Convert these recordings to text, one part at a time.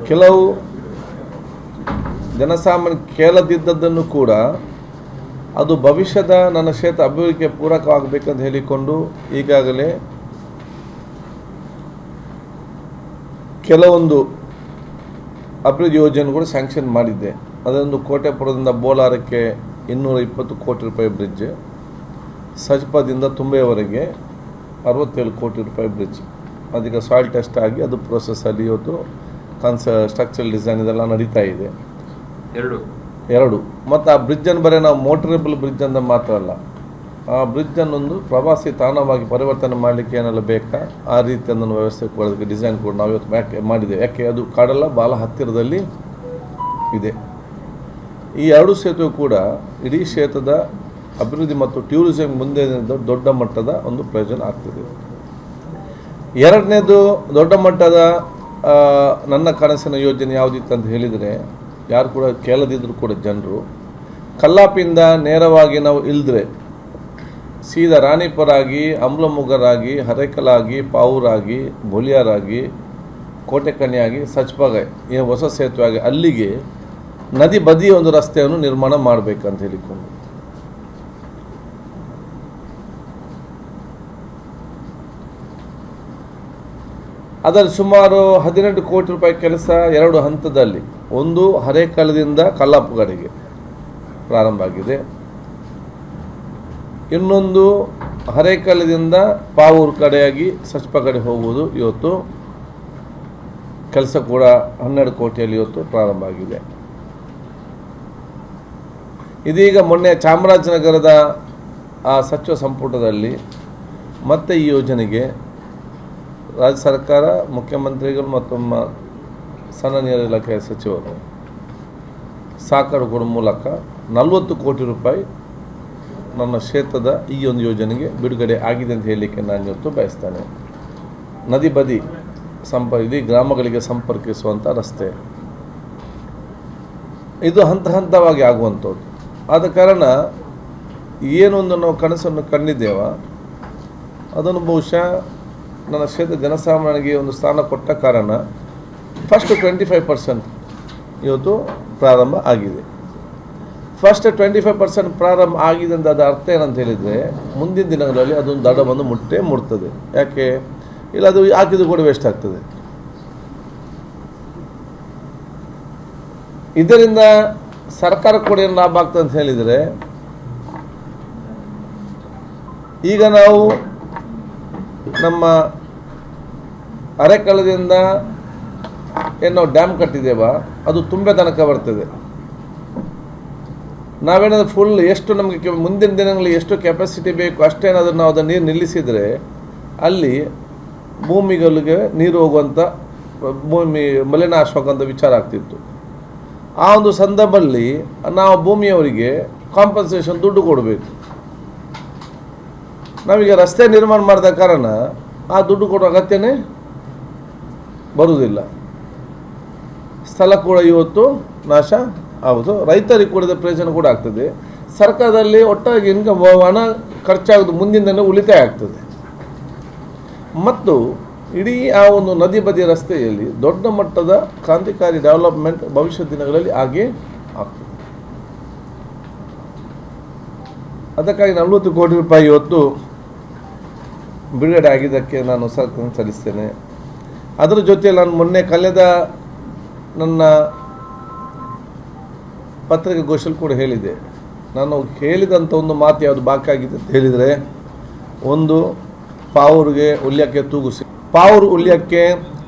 ಕೆಲವು ಜನಸಾಮಾನ್ಯ ಕೇಳದಿದ್ದದ್ದನ್ನು ಕೂಡ ಅದು ಭವಿಷ್ಯದ ನನ್ನ ಕ್ಷೇತ್ರ ಅಭಿವೃದ್ಧಿಗೆ ಪೂರಕವಾಗಬೇಕಂತ ಹೇಳಿಕೊಂಡು ಈಗಾಗಲೇ ಕೆಲವೊಂದು ಅಭಿವೃದ್ಧಿ ಯೋಜನೆ ಕೂಡ ಸ್ಯಾಂಕ್ಷನ್ ಮಾಡಿದ್ದೆ. ಅದೊಂದು ಕೋಟೆಪುರದಿಂದ ಬೋಲಾರಕ್ಕೆ 220 ಕೋಟಿ ರೂಪಾಯಿ ಬ್ರಿಡ್ಜ್, ಸಜ್ಪದಿಂದ ತುಂಬೆಯವರೆಗೆ 67 ಕೋಟಿ ರೂಪಾಯಿ ಬ್ರಿಡ್ಜ್. ಅದೀಗ ಸಾಯಿಲ್ ಟೆಸ್ಟ್ ಆಗಿ ಅದು ಪ್ರೋಸೆಸ್ಸಲ್ಲಿ ಇವತ್ತು ಸ್ಟ್ರಕ್ಚರಲ್ ಡಿಸೈನ್ ಇದೆಲ್ಲ ನಡೀತಾ ಇದೆ. ಎರಡು ಮತ್ತು ಆ ಬ್ರಿಡ್ಜನ್ನು ಬರೀ ನಾವು ಮೋಟರೇಬಲ್ ಬ್ರಿಡ್ಜ್ ಅಂತ ಮಾತ್ರ ಅಲ್ಲ, ಆ ಬ್ರಿಡ್ಜನ್ನೊಂದು ಪ್ರವಾಸಿ ತಾಣವಾಗಿ ಪರಿವರ್ತನೆ ಮಾಡಲಿಕ್ಕೆ ಏನೆಲ್ಲ ಬೇಕಾ ಆ ರೀತಿಯೊಂದನ್ನು ವ್ಯವಸ್ಥೆ ಕೊಡೋದಕ್ಕೆ ಡಿಸೈನ್ ಕೂಡ ನಾವು ಇವತ್ತು ಮಾಡಿದ್ದೇವೆ. ಯಾಕೆ ಅದು ಕಾಡೆಲ್ಲ ಭಾಳ ಹತ್ತಿರದಲ್ಲಿ ಇದೆ. ಈ ಎರಡು ಸೇತುವೆ ಕೂಡ ಇಡೀ ಕ್ಷೇತ್ರದ ಅಭಿವೃದ್ಧಿ ಮತ್ತು ಟೂರಿಸಂ ಮುಂದೆ ದೊಡ್ಡ ಮಟ್ಟದ ಒಂದು ಪ್ರಯೋಜನ ಆಗ್ತಿದೆ. ಎರಡನೇದು ದೊಡ್ಡ ಮಟ್ಟದ ನನ್ನ ಕನಸಿನ ಯೋಜನೆ ಯಾವುದಿತ್ತು ಅಂತ ಹೇಳಿದರೆ, ಯಾರು ಕೂಡ ಕೇಳದಿದ್ದರೂ ಕೂಡ ಜನರು ಕಲ್ಲಾಪಿಂದ ನೇರವಾಗಿ ನಾವು ಇಳಿದ್ರೆ ಸೀದಾ ರಾಣಿಪುರಾಗಿ, ಅಮ್ಲಮುಗರಾಗಿ, ಹರೇಕಲಾಗಿ, ಪಾವೂರಾಗಿ, ಬೊಲಿಯಾರಾಗಿ, ಕೋಟೆಕಣಿಯಾಗಿ, ಸಚ್ಪಗಾಯ್ ಈ ಹೊಸ ಸೇತುವೆ ಆಗಿ ಅಲ್ಲಿಗೆ ನದಿ ಬದಿಯ ಒಂದು ರಸ್ತೆಯನ್ನು ನಿರ್ಮಾಣ ಮಾಡಬೇಕಂತ ಹೇಳಿಕೊಂಡು ಅದರಲ್ಲಿ ಸುಮಾರು 18 ಕೋಟಿ ರೂಪಾಯಿ ಕೆಲಸ 2 ಹಂತದಲ್ಲಿ, ಒಂದು ಹರೇಕಲದಿಂದ ಕಲ್ಲಾಪುಗಡೆಗೆ ಪ್ರಾರಂಭ ಆಗಿದೆ, ಇನ್ನೊಂದು ಹರೇಕಲದಿಂದ ಪಾವೂರು ಕಡೆಯಾಗಿ ಸಚ್ಪ ಕಡೆ ಹೋಗುವುದು ಇವತ್ತು ಕೆಲಸ ಕೂಡ 12 ಕೋಟಿಯಲ್ಲಿ ಇವತ್ತು ಪ್ರಾರಂಭ ಆಗಿದೆ. ಇದೀಗ ಮೊನ್ನೆ ಚಾಮರಾಜನಗರದ ಆ ಸಚಿವ ಸಂಪುಟದಲ್ಲಿ ಮತ್ತೆ ಈ ಯೋಜನೆಗೆ ರಾಜ್ಯ ಸರ್ಕಾರ, ಮುಖ್ಯಮಂತ್ರಿಗಳು ಮತ್ತು ಸಣ್ಣ ನೀರು ಇಲಾಖೆಯ ಸಚಿವರು ಸಹಕಾರ ಕೊಡುವ ಮೂಲಕ 40 ಕೋಟಿ ರೂಪಾಯಿ ನನ್ನ ಕ್ಷೇತ್ರದ ಈ ಒಂದು ಯೋಜನೆಗೆ ಬಿಡುಗಡೆ ಆಗಿದೆ ಅಂತ ಹೇಳಲಿಕ್ಕೆ ನಾನು ಇವತ್ತು ಬಯಸ್ತೇನೆ. ನದಿ ಬದಿ ಇಡೀ ಗ್ರಾಮಗಳಿಗೆ ಸಂಪರ್ಕಿಸುವಂಥ ರಸ್ತೆ ಇದು ಹಂತ ಹಂತವಾಗಿ ಆಗುವಂಥದ್ದು. ಆದ ಕಾರಣ ಏನೊಂದು ನಾವು ಕನಸನ್ನು ಕಂಡಿದ್ದೇವ ಅದನ್ನು ಬಹುಶಃ ನನ್ನ ಕ್ಷೇತ್ರ ಜನಸಾಮಾನ್ಯರಿಗೆ ಒಂದು ಸ್ಥಾನ ಕೊಟ್ಟ ಕಾರಣ ಫಸ್ಟ್ 25% ಇವತ್ತು ಪ್ರಾರಂಭ ಆಗಿದೆ. ಫಸ್ಟ್ 25% ಪ್ರಾರಂಭ ಆಗಿದೆ ಅಂತ ಅದರ ಅರ್ಥ ಏನಂತ ಹೇಳಿದರೆ, ಮುಂದಿನ ದಿನಗಳಲ್ಲಿ ಅದೊಂದು ದಡ ಬಂದು ಮುಟ್ತದೆ. ಯಾಕೆ ಇಲ್ಲ, ಅದು ಹಾಕಿದ್ದು ಕೂಡ ವೇಸ್ಟ್ ಆಗ್ತದೆ. ಇದರಿಂದ ಸರ್ಕಾರ ಕೂಡ ಏನು ಲಾಭ ಆಗ್ತದೆ ಅಂತ ಹೇಳಿದರೆ, ಈಗ ನಾವು ನಮ್ಮ ಅರೆಕಲದಿಂದ ಏನು ಡ್ಯಾಮ್ ಕಟ್ಟಿದ್ದೇವ ಅದು ತುಂಬೆ ತನಕ ಬರ್ತದೆ. ನಾವೇನಾದರೂ ಫುಲ್ ಎಷ್ಟು ನಮಗೆ ಮುಂದಿನ ದಿನಗಳಲ್ಲಿ ಎಷ್ಟು ಕೆಪಾಸಿಟಿ ಬೇಕು ಅಷ್ಟೇನಾದರೂ ನಾವು ಅದನ್ನು ನೀರು ನಿಲ್ಲಿಸಿದರೆ ಅಲ್ಲಿ ಭೂಮಿಗಳಿಗೆ ನೀರು ಹೋಗುವಂಥ, ಭೂಮಿ ಮಲಿನಾಶ ಹೋಗುವಂಥ ವಿಚಾರ ಆಗ್ತಿತ್ತು. ಆ ಒಂದು ಸಂದರ್ಭದಲ್ಲಿ ನಾವು ಭೂಮಿಯವರಿಗೆ ಕಾಂಪನ್ಸೇಷನ್ ದುಡ್ಡು ಕೊಡಬೇಕು. ನಾವೀಗ ರಸ್ತೆ ನಿರ್ಮಾಣ ಮಾಡಿದ ಕಾರಣ ಆ ದುಡ್ಡು ಕೊಡೋ ಅಗತ್ಯನೇ ಬರುವುದಿಲ್ಲ. ಸ್ಥಳ ಕೂಡ ಇವತ್ತು ನಾಶ ಆಗೋದು, ರೈತರಿಗೆ ಕೂಡ ಪ್ರಯೋಜನ ಕೂಡ ಆಗ್ತದೆ. ಸರ್ಕಾರದಲ್ಲಿ ಒಟ್ಟಾಗಿ ಹಣ ಖರ್ಚಾಗೋದು ಮುಂದಿನ ದಿನ ಉಳಿತಾಯ ಆಗ್ತದೆ. ಮತ್ತು ಇಡೀ ಆ ಒಂದು ನದಿ ಬದಿಯ ರಸ್ತೆಯಲ್ಲಿ ದೊಡ್ಡ ಮಟ್ಟದ ಕ್ರಾಂತಿಕಾರಿ ಡೆವಲಪ್ಮೆಂಟ್ ಭವಿಷ್ಯದ ದಿನಗಳಲ್ಲಿ ಆಗೇ ಆಗ್ತದೆ. ಅದಕ್ಕಾಗಿ 40 ಕೋಟಿ ರೂಪಾಯಿ ಇವತ್ತು ಬಿಡುಗಡೆ ಆಗಿದ್ದಕ್ಕೆ ನಾನು ಸರ್ಕಾರ ಸಲ್ಲಿಸ್ತೇನೆ. ಅದರ ಜೊತೆಯಲ್ಲಿ ನಾನು ಮೊನ್ನೆ ಕಳೆದ ನನ್ನ ಪತ್ರಿಕಾಗೋಷ್ಠಿಯಲ್ಲಿ ಕೂಡ ಹೇಳಿದೆ, ನಾನು ಹೇಳಿದಂಥ ಒಂದು ಮಾತು ಯಾವುದು ಬಾಕಿ ಆಗಿದೆ ಅಂತ ಹೇಳಿದರೆ, ಒಂದು ಪಾವೂರಿಗೆ ಉಲ್ಯಕ್ಕೆ ತೂಗುಸಿ, ಪಾವೂರು ಉಲ್ಯಕ್ಕೆ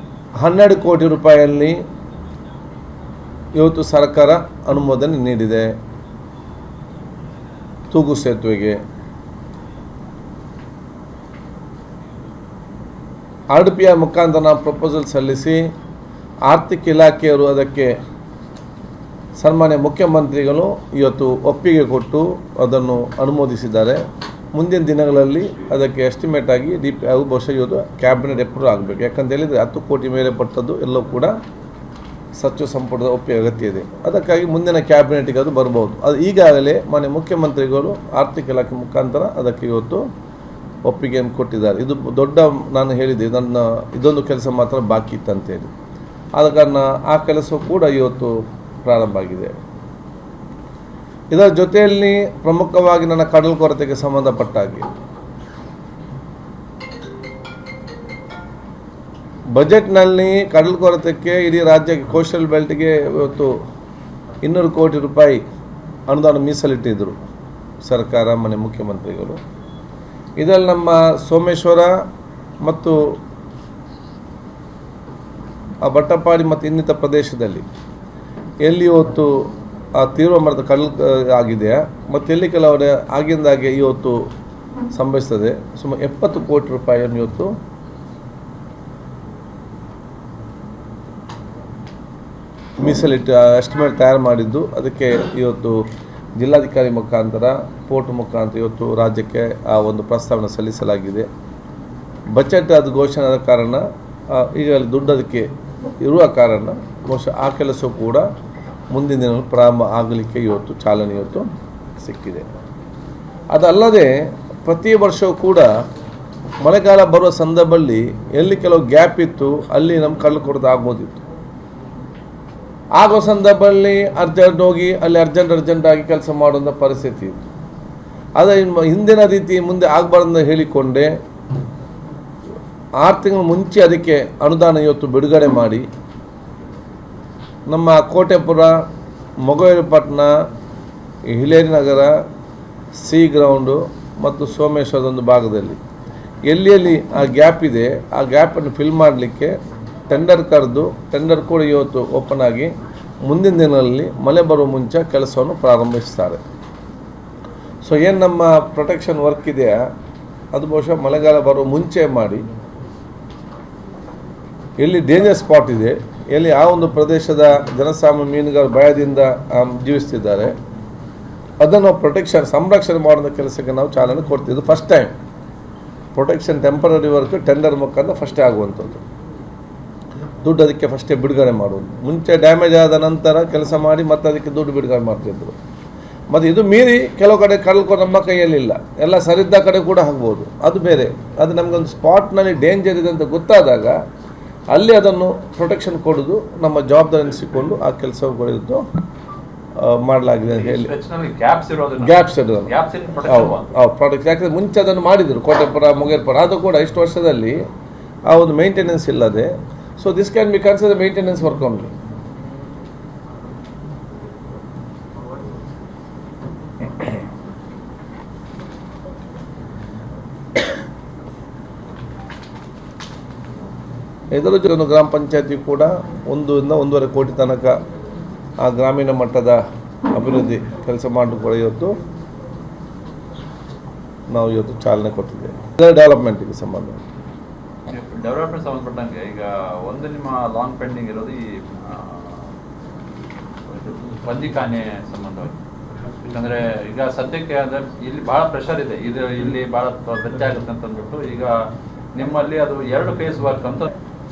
12 ಕೋಟಿ ರೂಪಾಯಿಯಲ್ಲಿ ಇವತ್ತು ಸರ್ಕಾರ ಅನುಮೋದನೆ ನೀಡಿದೆ. ತೂಗು ಸೇತುವೆಗೆ RDPI ಮುಖಾಂತರ ನಾವು ಪ್ರಪೋಸಲ್ ಸಲ್ಲಿಸಿ ಆರ್ಥಿಕ ಇಲಾಖೆಯವರು ಅದಕ್ಕೆ ಸನ್ಮಾನ್ಯ ಮುಖ್ಯಮಂತ್ರಿಗಳು ಇವತ್ತು ಒಪ್ಪಿಗೆ ಕೊಟ್ಟು ಅದನ್ನು ಅನುಮೋದಿಸಿದ್ದಾರೆ. ಮುಂದಿನ ದಿನಗಳಲ್ಲಿ ಅದಕ್ಕೆ ಎಸ್ಟಿಮೇಟ್ ಆಗಿ DPI ಬಹುಶಃ ಇವತ್ತು ಕ್ಯಾಬಿನೆಟ್ ಅಪ್ರೂವ್ ಆಗಬೇಕು. ಯಾಕಂತ ಹೇಳಿದರೆ 10 ಕೋಟಿ ಮೇಲೆ ಪಟ್ಟದ್ದು ಎಲ್ಲವೂ ಕೂಡ ಸಚಿವ ಸಂಪುಟದ ಒಪ್ಪಿಗೆ ಅಗತ್ಯ ಇದೆ. ಅದಕ್ಕಾಗಿ ಮುಂದಿನ ಕ್ಯಾಬಿನೆಟ್ಗೆ ಅದು ಬರ್ಬೋದು. ಅದು ಈಗಾಗಲೇ ಮಾನ್ಯ ಮುಖ್ಯಮಂತ್ರಿಗಳು ಆರ್ಥಿಕ ಇಲಾಖೆ ಮುಖಾಂತರ ಅದಕ್ಕೆ ಇವತ್ತು ಒಪ್ಪಿಗೆಯನ್ನು ಕೊಟ್ಟಿದ್ದಾರೆ. ಇದು ದೊಡ್ಡ, ನಾನು ಹೇಳಿದೆ, ನನ್ನ ಇದೊಂದು ಕೆಲಸ ಮಾತ್ರ ಬಾಕಿ ಇತ್ತಂತೇಳಿ. ಆದ ಕಾರಣ ಆ ಕೆಲಸವು ಕೂಡ ಇವತ್ತು ಪ್ರಾರಂಭ ಆಗಿದೆ. ಇದರ ಜೊತೆಯಲ್ಲಿ ಪ್ರಮುಖವಾಗಿ ನನ್ನ ಕಡಲು ಕೊರತೆಗೆ ಸಂಬಂಧಪಟ್ಟ ಹಾಗೆ ಬಜೆಟ್ನಲ್ಲಿ ಕಡಲು ಕೊರತೆಗೆ ಇಡೀ ರಾಜ್ಯಕ್ಕೆ ಕೋಸ್ಟಲ್ ಬೆಲ್ಟ್ಗೆ ಇವತ್ತು 200 ಕೋಟಿ ರೂಪಾಯಿ ಅನುದಾನ ಮೀಸಲಿಟ್ಟಿದ್ದರು ಸರ್ಕಾರ, ಮನೆ ಮುಖ್ಯಮಂತ್ರಿಗಳು. ಇದರಲ್ಲಿ ನಮ್ಮ ಸೋಮೇಶ್ವರ ಮತ್ತು ಆ ಬಟ್ಟಪಾಡಿ ಮತ್ತು ಇನ್ನಿತರ ಪ್ರದೇಶದಲ್ಲಿ ಎಲ್ಲಿ ಇವತ್ತು ಆ ತೀವ್ರ ಮಟ್ಟದ ಕಡಲು ಆಗಿದೆಯಾ ಮತ್ತು ಎಲ್ಲಿ ಕೆಲವರು ಆಗಿಂದಾಗೆ ಇವತ್ತು ಸಂಭವಿಸ್ತದೆ, ಸುಮಾರು 70 ಕೋಟಿ ರೂಪಾಯಿಯನ್ನು ಇವತ್ತು ಮೀಸಲಿಟ್ಟು ಎಸ್ಟಿಮೇಟ್ ತಯಾರು ಮಾಡಿದ್ದು. ಅದಕ್ಕೆ ಇವತ್ತು ಜಿಲ್ಲಾಧಿಕಾರಿ ಮುಖಾಂತರ ಪೋರ್ಟ್ ಮುಖಾಂತರ ಇವತ್ತು ರಾಜ್ಯಕ್ಕೆ ಆ ಒಂದು ಪ್ರಸ್ತಾವನೆ ಸಲ್ಲಿಸಲಾಗಿದೆ. ಬಜೆಟ್ ಅದು ಘೋಷಣೆ ಆದ ಕಾರಣ ಈಗ ದುಡ್ಡು ಅದಕ್ಕೆ ಇರುವ ಕಾರಣ ಬಹುಶಃ ಆ ಕೆಲಸವೂ ಕೂಡ ಮುಂದಿನ ದಿನಗಳು ಪ್ರಾರಂಭ ಆಗಲಿಕ್ಕೆ ಇವತ್ತು ಚಾಲನೆ ಇವತ್ತು ಸಿಕ್ಕಿದೆ. ಅದಲ್ಲದೆ ಪ್ರತಿ ವರ್ಷವೂ ಕೂಡ ಮಳೆಗಾಲ ಬರುವ ಸಂದರ್ಭದಲ್ಲಿ ಎಲ್ಲಿ ಕೆಲವು ಗ್ಯಾಪ್ ಇತ್ತು ಅಲ್ಲಿ ನಮ್ಮ ಕಡಲು ಕೊರತೆ ಆಗ್ಬೋದಿತ್ತು. ಆಗೋ ಸಂದರ್ಭದಲ್ಲಿ ಅರ್ಜೆಂಟ್ ಹೋಗಿ ಅಲ್ಲಿ ಅರ್ಜೆಂಟಾಗಿ ಕೆಲಸ ಮಾಡುವಂಥ ಪರಿಸ್ಥಿತಿ ಇತ್ತು. ಆದರೆ ಹಿಂದಿನ ರೀತಿ ಮುಂದೆ ಆಗಬಾರ್ದು ಹೇಳಿಕೊಂಡೆ 6 ತಿಂಗಳು ಮುಂಚೆ ಅದಕ್ಕೆ ಅನುದಾನ ಇವತ್ತು ಬಿಡುಗಡೆ ಮಾಡಿ ನಮ್ಮ ಕೋಟೆಪುರ, ಮೊಗವೀರಪಟ್ಟಣ, ಹಿಲೇರಿನಗರ, ಸಿ ಗ್ರೌಂಡು ಮತ್ತು ಸೋಮೇಶ್ವರದೊಂದು ಭಾಗದಲ್ಲಿ ಎಲ್ಲಿ ಆ ಗ್ಯಾಪ್ ಇದೆ ಆ ಗ್ಯಾಪನ್ನು ಫಿಲ್ ಮಾಡಲಿಕ್ಕೆ ಟೆಂಡರ್ ಕರೆದು ಟೆಂಡರ್ ಕೂಡ ಇವತ್ತು ಓಪನ್ ಆಗಿ ಮುಂದಿನ ದಿನಗಳಲ್ಲಿ ಮಳೆ ಬರುವ ಮುಂಚೆ ಕೆಲಸವನ್ನು ಪ್ರಾರಂಭಿಸ್ತಾರೆ. ಸೊ ಏನು ನಮ್ಮ ಪ್ರೊಟೆಕ್ಷನ್ ವರ್ಕ್ ಇದೆಯಾ ಅದು ಬಹುಶಃ ಮಳೆಗಾಲ ಬರುವ ಮುಂಚೆ ಮಾಡಿ ಎಲ್ಲಿ ಡೇಂಜರ್ ಸ್ಪಾಟ್ ಇದೆ, ಎಲ್ಲಿ ಆ ಒಂದು ಪ್ರದೇಶದ ಜನಸಾಮಾನ್ಯ ಮೀನುಗಾರರು ಭಯದಿಂದ ಜೀವಿಸ್ತಿದ್ದಾರೆ ಅದನ್ನು ಪ್ರೊಟೆಕ್ಷನ್ ಸಂರಕ್ಷಣೆ ಮಾಡುವ ಕೆಲಸಕ್ಕೆ ನಾವು ಚಾಲನೆ ಕೊಡ್ತಿದ್ದು. First time protection temporary work tender ಮುಖಾಂತರ ಫಸ್ಟೇ ಆಗುವಂಥದ್ದು. ದುಡ್ಡು ಅದಕ್ಕೆ ಫಸ್ಟೇ ಬಿಡುಗಡೆ ಮಾಡುವುದು. ಮುಂಚೆ ಡ್ಯಾಮೇಜ್ ಆದ ನಂತರ ಕೆಲಸ ಮಾಡಿ ಮತ್ತೆ ಅದಕ್ಕೆ ದುಡ್ಡು ಬಿಡುಗಡೆ ಮಾಡ್ತಿದ್ರು. ಮತ್ತು ಇದು ಮೀರಿ ಕೆಲವು ಕಡೆ ಕಡಲು ನಮ್ಮ ಕೈಯಲ್ಲಿಲ್ಲ, ಎಲ್ಲ ಸರಿದ್ದ ಕಡೆ ಕೂಡ ಆಗ್ಬೋದು, ಅದು ಬೇರೆ. ಅದು ನಮಗೊಂದು ಸ್ಪಾಟ್ನಲ್ಲಿ ಡೇಂಜರ್ ಇದೆ ಅಂತ ಗೊತ್ತಾದಾಗ ಅಲ್ಲಿ ಅದನ್ನು ಪ್ರೊಟೆಕ್ಷನ್ ಕೊಡೋದು ನಮ್ಮ ಜವಾಬ್ದಾರಿ ಅನಿಸಿಕೊಂಡು ಆ ಕೆಲಸಗಳಿದ್ದು ಮಾಡಲಾಗಿದೆ ಅಂತ ಹೇಳಿ. ಗ್ಯಾಪ್ಸ್ ಇರೋದು ಪ್ರಾಡಕ್ಟ್ ಯಾಕಂದರೆ ಮುಂಚೆ ಅದನ್ನು ಮಾಡಿದರು ಕೋಟೆಪುರ, ಮೊಗೇರ್ಪುರ, ಅದು ಕೂಡ ಇಷ್ಟು ವರ್ಷದಲ್ಲಿ ಆ ಒಂದು ಮೇಂಟೆನೆನ್ಸ್ ಇಲ್ಲದೆ. So this can be consider maintenance work only. ಇದರ ಜೊತೆ ಗ್ರಾಮ ಪಂಚಾಯತಿ ಕೂಡ 1 ಇಂದ 1.5 ಕೋಟಿ ತನಕ ಆ ಗ್ರಾಮೀಣ ಮಟ್ಟದ ಅಭಿವೃದ್ಧಿ ಕೆಲಸ ಮಾಡಲು ಕೂಡ ಇವತ್ತು ನಾವು ಇವತ್ತು ಚಾಲನೆ ಕೊಟ್ಟಿದ್ದೇವೆ. ಡೆವಲಪ್ಮೆಂಟ್ಗೆ ಸಂಬಂಧಪಟ್ಟಂಗೆ ಈಗ ಒಂದು ನಿಮ್ಮ ಲಾಂಗ್ ಪೆಂಡಿಂಗ್ ಇರೋದು ಈ ಬಂದಿಖಾನೆ ಸಂಬಂಧವಾಗಿ. ಯಾಕಂದ್ರೆ ಈಗ ಸದ್ಯಕ್ಕೆ ಅಂದ್ರೆ ಇಲ್ಲಿ ಬಹಳ ಪ್ರೆಷರ್ ಇದೆ, ಇದು ಇಲ್ಲಿ ಬಹಳ ವೆಚ್ಚ ಆಗುತ್ತೆ ಅಂತ ಅಂದ್ಬಿಟ್ಟು ಈಗ ನಿಮ್ಮಲ್ಲಿ ಅದು 2 ಫೇಸ್ ವರ್ಕ್ ಅಂತ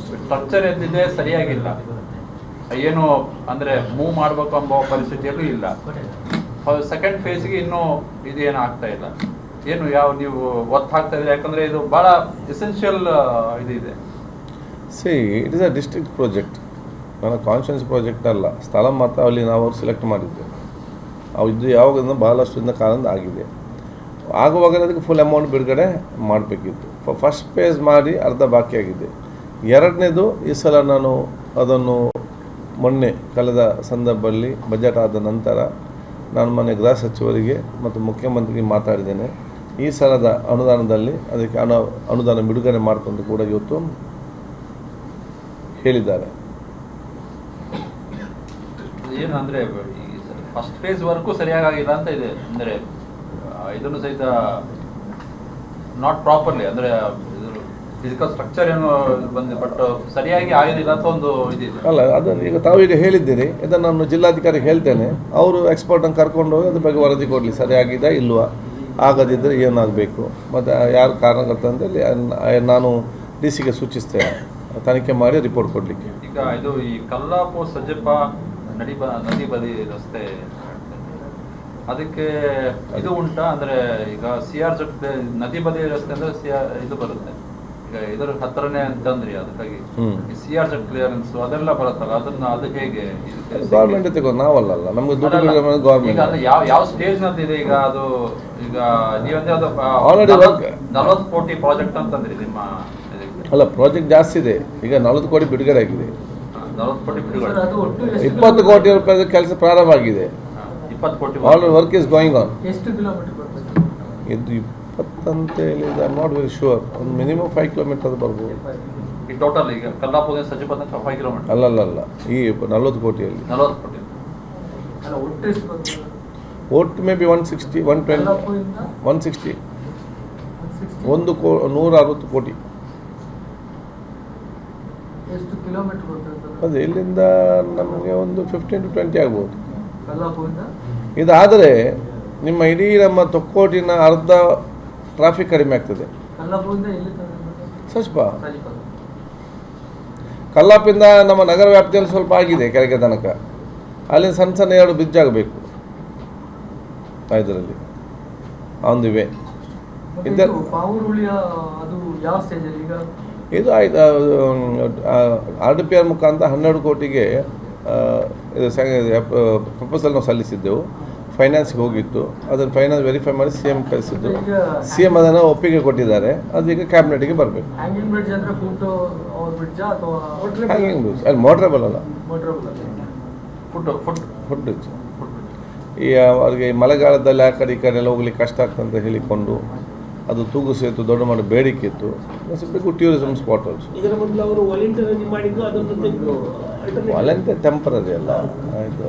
ಸ್ಟ್ರಕ್ಚರ್ ಎದ್ದಿದೆ, ಸರಿಯಾಗಿಲ್ಲ, ಏನು ಅಂದ್ರೆ ಮೂವ್ ಮಾಡ್ಬೇಕು ಎಂಬ ಪರಿಸ್ಥಿತಿಯಲ್ಲೂ ಇಲ್ಲ. ಸೆಕೆಂಡ್ ಫೇಸ್ಗೆ ಇನ್ನೂ ಇದೇನು ಆಗ್ತಾ ಇಲ್ಲ, ಏನು ಯಾವ ನೀವು ಒತ್ತು ಹಾಕ್ತಾ ಇದ್ರೆ? ಯಾಕಂದ್ರೆ ಇದು ಬಹಳ ಎಸೆನ್ಷಿಯಲ್ ಇದೆ. C it is a district project, ನನ್ನ ಕಾನ್ಸ್ಟಿಟ್ಯೂನ್ಸಿ ಪ್ರಾಜೆಕ್ಟ್ ಅಲ್ಲ. ಸ್ಥಳ ಮಾತ್ರ ಅಲ್ಲಿ ನಾವು ಸೆಲೆಕ್ಟ್ ಮಾಡಿದ್ದೆ. ಅವು ಇದು ಯಾವಾಗ ಬಹಳಷ್ಟು ಕಾಲದಿಂದ ಆಗಿದೆ. ಆಗುವಾಗ ಅದಕ್ಕೆ ಫುಲ್ ಅಮೌಂಟ್ ಬಿಡುಗಡೆ ಮಾಡಬೇಕಿತ್ತು. ಫಸ್ಟ್ ಫೇಸ್ ಮಾಡಿ ಅರ್ಧ ಬಾಕಿ ಆಗಿದೆ. 2ನೇದು ಈ ಸಲ ನಾನು ಅದನ್ನು ಮೊನ್ನೆ ಕಳೆದ ಸಂದರ್ಭದಲ್ಲಿ ಬಜೆಟ್ ಆದ ನಂತರ ನಾನು ಮನೆ ಗೃಹ ಸಚಿವರಿಗೆ ಮತ್ತು ಮುಖ್ಯಮಂತ್ರಿಗೆ ಮಾತಾಡಿದ್ದೇನೆ. ಈ ಸಲದ ಅನುದಾನದಲ್ಲಿ ಅದಕ್ಕೆ ಅನುದಾನ ಬಿಡುಗಡೆ ಮಾಡ್ಕೊಂಡು ಕೂಡ ಇವತ್ತು ಹೇಳಿದ್ದಾರೆ. ಏನಂದ್ರೆ ಫಸ್ಟ್ ಫೇಸ್ ವರ್ಕು ಸರಿಯಾಗಿಲ್ಲ ಅಂತ ಇದೆ, ಅಂದ್ರೆ ಇದನ್ನು ಸಹಿತ ನಾಟ್ ಪ್ರಾಪರ್ಲಿ, ಅಂದ್ರೆ ಫಿಸಿಕಲ್ ಸ್ಟ್ರಕ್ಚರ್ ಏನು ಬಂದು ಬಟ್ ಸರಿಯಾಗಿ ಆಗಿಲ್ಲ ಅಂತ ಒಂದು ಇದಿದೆ ಅಲ್ಲ. ಅದನ್ನು ಈಗ ತಾವೀಗ ಹೇಳಿದ್ದೀರಿ, ಇದನ್ನು ನಾನು ಜಿಲ್ಲಾಧಿಕಾರಿಗೆ ಹೇಳ್ತೇನೆ. ಅವರು ಎಕ್ಸ್ಪರ್ಟನ್ನು ಕರ್ಕೊಂಡು ಹೋಗಿ ಅದ್ರ ಬಗ್ಗೆ ವರದಿ ಕೊಡಲಿ, ಸರಿಯಾಗಿದೆ ಇಲ್ವಾ, ಆಗದಿದ್ದರೆ ಏನಾಗಬೇಕು ಮತ್ತು ಯಾರು ಕಾರಣಕರ್ತ ಅಂತೇಳಿ ನಾನು DC ಗೆ ಸೂಚಿಸ್ತೇನೆ, ತನಿಖೆ ಮಾಡಿ ರಿಪೋರ್ಟ್ ಕೊಡಲಿಕ್ಕೆ. ಈಗ ಇದು ಈ ಕಲ್ಲಾಪು ಸಜ್ಜಪ್ಪ ನದಿ ಬದಿ ರಸ್ತೆ ಅದಕ್ಕೆ ಇದು ಉಂಟಾ? ಅಂದ್ರೆ ಈಗ CR ನದಿ ಬದಿ ರಸ್ತೆ ಅಂದ್ರೆ ಇದು ಬರುತ್ತೆ, ಈಗ ಇದರ ಹತ್ರನೇ ಅಂತಂದ್ರಿ, ಅದಕ್ಕಾಗಿ CR ಕ್ಲಿಯರೆನ್ಸ್ ಅದೆಲ್ಲ ಬರುತ್ತಲ್ಲ, ಅದು ಹೇಗೆ ಗೌರ್ಮೆಂಟ್ ತಗೊಂಡು ನಾವಲ್ಲ, ನಮ್ಗೆ ದುಡ್ಡು ಗೌರ್ಮೆಂಟ್. ಯಾವ ಸ್ಟೇಜ್ ನಲ್ಲಿ ಇದೆ ಈಗ ಅದು? ಈಗ ನೀವಂದ್ರೆ ಅದು ಆಲ್ರೆಡಿ 40 ಕೋಟಿ ಪ್ರಾಜೆಕ್ಟ್ ಅಂತಂದ್ರಿ ನಿಮ್ಮ ಅಲ್ಲ, ಪ್ರಾಜೆಕ್ಟ್ ಜಾಸ್ತಿ ಇದೆ. ಈಗ 40 ಕೋಟಿ ಬಿಡುಗಡೆ ಆಗಿದೆ. 40 ಕೋಟಿ ಬಿಡುಗಡೆ, 20 ಕೋಟಿ ರೂಪಾಯಿ ಕೆಲಸ ಪ್ರಾರಂಭ ಆಗಿದೆ. 20 ಕೋಟಿ already work is going on. ಎಷ್ಟು ಕಿಲೋಮೀಟರ್ ಬರ್ತದೆ ಇದು 20 ಅಂತ ಹೇಳಿದ್ರೆ ಐ ನಾಟ್ ವೆರಿ ಶೂರ್. ಒಂದು ಮಿನಿಮಮ್ 5 ಕಿಲೋಮೀಟರ್ ಬರ್ಬೋದು ಈ ಟೋಟಲ್. ಈಗ ಕಲ್ಲಾಪುರ ಸಜ್ಜಪದ 5 ಕಿಲೋಮೀಟರ್ ಅಲ್ಲ ಈ 40 ಕೋಟಿಯಲ್ಲಿ 40 ಕೋಟಿ ಅಲ್ಲ, ಒಟ್ಟು ಎಷ್ಟು ಬರ್ತದೆ? ಒಟ್ಟು ಮೇ ಬಿ 160, 120, ಕಲ್ಲಾಪುರದಿಂದ 160, 160. 160 ಕೋಟಿ. ಎಷ್ಟು ಕಿಲೋಮೀಟರ್ ಬರ್ತದೆ ಅದೇ ಇಲ್ಲಿಂದ ನಮಗೆ ಒಂದು 15 to 20 ಆಗ್ಬೋದು. ಕಲ್ಲಾಪುರದಿಂದ ಇದಾದರೆ ನಿಮ್ಮ ಇಡೀ ನಮ್ಮ ತೊಕ್ಕೋಟಿನ ಅರ್ಧ ಟ್ರಾಫಿಕ್ ಕಡಿಮೆ ಆಗ್ತದೆ. ಕಲ್ಲಾಪುರದಿಂದ ಎಲ್ಲಿ ತನಕ? ಸಜ್ಪ ಸಜಿಪದ. ಕಲ್ಲಾಪಿಂದ ನಮ್ಮ ನಗರ ವ್ಯಾಪ್ತಿಯಲ್ಲಿ ಸ್ವಲ್ಪ ಆಗಿದೆ ಕೆಳಗೆ ತನಕ. ಅಲ್ಲಿ ಸಣ್ಣ ಸಣ್ಣ 2 ಬ್ರಿಡ್ಜ್ ಆಗಬೇಕು ಇದರಲ್ಲಿ ಆನ್ ದಿ ವೇ. ಮತ್ತೆ ಇದು ಪಾವೂರುಳಿಯ ಅದು ಯಾವ ಸ್ಟೇಜಲ್ಲಿ ಈಗ? ಇದು ಆಯ್ತು, RDPR ಮುಖಾಂತರ 12 ಕೋಟಿಗೆ ಇದು ಪ್ರಪೋಸಲ್ ನಾವು ಸಲ್ಲಿಸಿದ್ದೆವು. ಫೈನಾನ್ಸ್ಗೆ ಹೋಗಿತ್ತು, ಅದನ್ನು ಫೈನಾನ್ಸ್ ವೆರಿಫೈ ಮಾಡಿ CM ಕಳಿಸಿದ್ದು. CM ಅದನ್ನು ಒಪ್ಪಿಗೆ ಕೊಟ್ಟಿದ್ದಾರೆ. ಅದು ಈಗ ಕ್ಯಾಬಿನೆಟ್ಗೆ ಬರಬೇಕು. ಹ್ಯಾಂಗಿಂಗ್ ಬ್ರಿಡ್ಜ್ ಅಂದ್ರೆ ಫುಟ್ ಓವರ್ ಬ್ರಿಡ್ಜ್ ಅಥವಾ ಹ್ಯಾಂಗಿಂಗ್ ಬ್ರಿಡ್ಜ್ ಅಲ್ಲಿ ಮೋಟ್ರೇಬಲ್ ಅಲ್ಲ, ಫುಟ್ ಬ್ರಿಡ್ಜ್. ಈ ಅವ್ರಿಗೆ ಮಳೆಗಾಲದಲ್ಲಿ ಆ ಕಡೆ ಈ ಕಡೆ ಎಲ್ಲ ಹೋಗ್ಲಿಕ್ಕೆ ಕಷ್ಟ ಆಗ್ತಂತ ಹೇಳಿಕೊಂಡು ಅದು ತೂಗು ಸೇತು ದೊಡ್ಡ ಮಾಡಿ ಬೇಡಿಕೆ ಇತ್ತು. Tourism spot also. ಇದರ ಮೊದಲು ಅವರು ವಾಲಂಟಿಯರ್ ಮಾಡಿದ್ದು, ಅದನ್ನು ತೆಗೆದು ವಾಲಂಟಿಯರ್ ಟೆಂಪರರಿ ಅಲ್ಲ, ಆಯಿತು.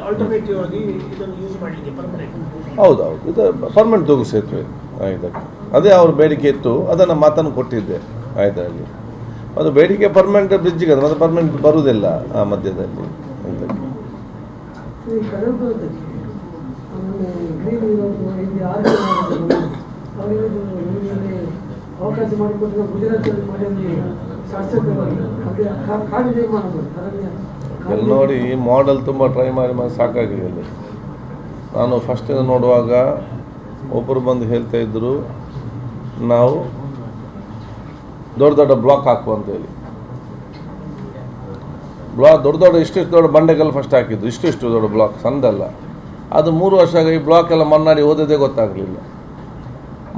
ಆಲ್ಟರ್ನೇಟಿವ್ ಆಗಿ ಇದನ್ನು ಯೂಸ್ ಮಾಡಲಿಕ್ಕೆ ಪರ್ಮನೆಂಟ್. ಹೌದೌದು, ಇದು ಪರ್ಮನೆಂಟ್ ತೂಗು ಸೇತುವೆ ಇದಕ್ಕೆ ಅದೇ ಅವ್ರ ಬೇಡಿಕೆ ಇತ್ತು. ಅದನ್ನು ಮಾತನ್ನು ಕೊಟ್ಟಿದ್ದೆ ಇದರಲ್ಲಿ. ಅದು ಬೇಡಿಕೆ ಪರ್ಮನೆಂಟ್ ಬ್ರಿಡ್ಜಿಗೆ, ಅದು ಮತ್ತೆ ಪರ್ಮನೆಂಟ್ ಬರುವುದಿಲ್ಲ ಆ ಮಧ್ಯದಲ್ಲಿ ಅಂತ. ಅವಕಾಶ ಮಾಡಿಕೊಟ್ಟು ಗುಜರಾತಲ್ಲಿ ಮಾಡಿ ಇಲ್ಲಿ ನೋಡಿ, ಈ ಮಾಡೆಲ್ ತುಂಬ ಟ್ರೈ ಮಾಡಿ ಸಾಕಾಗಿದೆ. ಅಲ್ಲಿ ನಾನು ಫಸ್ಟಿಂದ ನೋಡುವಾಗ ಒಬ್ಬರು ಬಂದು ಹೇಳ್ತಾ ಇದ್ದರು, ನಾವು ದೊಡ್ಡ ದೊಡ್ಡ ಬ್ಲಾಕ್ ಹಾಕುವ ಅಂತೇಳಿ. ಬ್ಲಾಕ್ ದೊಡ್ಡ ಇಷ್ಟಿಷ್ಟು ದೊಡ್ಡ ಬಂಡೆಗೆಲ್ಲ ಫಸ್ಟ್ ಹಾಕಿದ್ದು, ಇಷ್ಟಿಷ್ಟು ದೊಡ್ಡ ಬ್ಲಾಕ್, ಸಣ್ಣದಲ್ಲ. ಅದು 3 ವರ್ಷ ಆಗಿ ಈ ಬ್ಲಾಕ್ ಎಲ್ಲ ಮಣ್ಣಾಡಿ ಓದೋದೇ ಗೊತ್ತಾಗಲಿಲ್ಲ.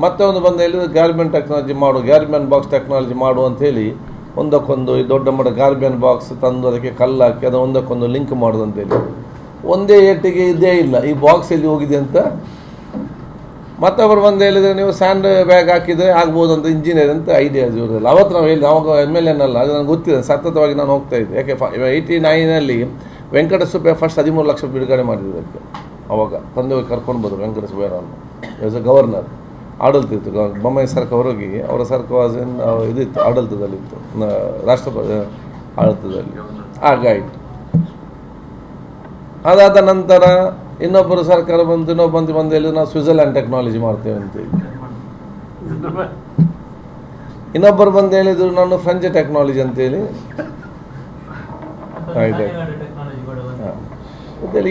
ಮತ್ತೆ ಒಂದು ಬಂದು ಹೇಳಿದ್ರೆ ಗ್ಯಾರ್ಮೆಂಟ್ ಟೆಕ್ನಾಲಜಿ ಮಾಡು, ಗ್ಯಾರ್ಮೆಂಟ್ ಬಾಕ್ಸ್ ಟೆಕ್ನಾಲಜಿ ಮಾಡು ಅಂಥೇಳಿ ಒಂದಕ್ಕೊಂದು ಈ ದೊಡ್ಡ ಮಟ್ಟ ಗಾರ್ಮೆಂಟ್ ಬಾಕ್ಸ್ ತಂದು ಅದಕ್ಕೆ ಕಲ್ಲು ಹಾಕಿ ಅದು ಒಂದಕ್ಕೊಂದು ಲಿಂಕ್ ಮಾಡೋದು ಅಂತೇಳಿ. ಒಂದೇ ಏಟಿಗೆ ಇದೇ ಇಲ್ಲ, ಈ ಬಾಕ್ಸ್ ಎಲ್ಲಿ ಹೋಗಿದೆ ಅಂತ. ಮತ್ತೊಬ್ಬರು ಬಂದು ಹೇಳಿದರೆ ನೀವು ಸ್ಯಾಂಡ್ ಬ್ಯಾಗ್ ಹಾಕಿದರೆ ಆಗ್ಬೋದು ಅಂತ, ಇಂಜಿನಿಯರ್ ಅಂತ ಐಡಿಯಾಸ್ ಇರೋದಿಲ್ಲ. ಅವತ್ತು ನಾವು ಹೇಳಿದೆ, ಅವಾಗ MLA ಅನ್ನಲ್ಲ, ಅದು ನನಗೆ ಗೊತ್ತಿದೆ, ಸತತವಾಗಿ ನಾನು ಹೋಗ್ತಾ ಇದ್ದೆ. ಯಾಕೆ 89ನಲ್ಲಿ ವೆಂಕಟಸುಬ್ಬಯ್ಯ ಫಸ್ಟ್ 13 ಲಕ್ಷ ಬಿಡುಗಡೆ ಮಾಡಿದ್ದಕ್ಕೆ. ಅವಾಗ ತಂದೆ ಹೋಗಿ ಕರ್ಕೊಂಡು ಬಂದರು ವೆಂಕಟಸುಬ್ಬಯ್ಯನನ್ನು, ಆಸ್ ಎ ಗವರ್ನರ್. ಆಡಳಿತ ಇತ್ತು, ಬೊಮ್ಮಾಯಿ ಸರ್ಕಾರ ಹೊರಗಿ ಅವರ ಸರ್ಕಾರ ಇದಿತ್ತು, ಆಡಳಿತದಲ್ಲಿತ್ತು, ರಾಷ್ಟ್ರಪತಿ ಆಡಳಿತದಲ್ಲಿ. ಹಾಗಾಯಿತು. ಅದಾದ ನಂತರ ಇನ್ನೊಬ್ಬರು ಸರ್ಕಾರ ಬಂತು, ಇನ್ನೊಬ್ಬಂದು ಹೇಳಿದ್ರು ನಾವು ಸ್ವಿಟ್ಜರ್ಲ್ಯಾಂಡ್ ಟೆಕ್ನಾಲಜಿ ಮಾಡ್ತೇವೆ ಅಂತೇಳಿ. ಇನ್ನೊಬ್ಬರು ಬಂದು ಹೇಳಿದ್ರು ನಾನು ಫ್ರೆಂಚ್ ಟೆಕ್ನಾಲಜಿ ಅಂತೇಳಿ. ಆಯ್ತು,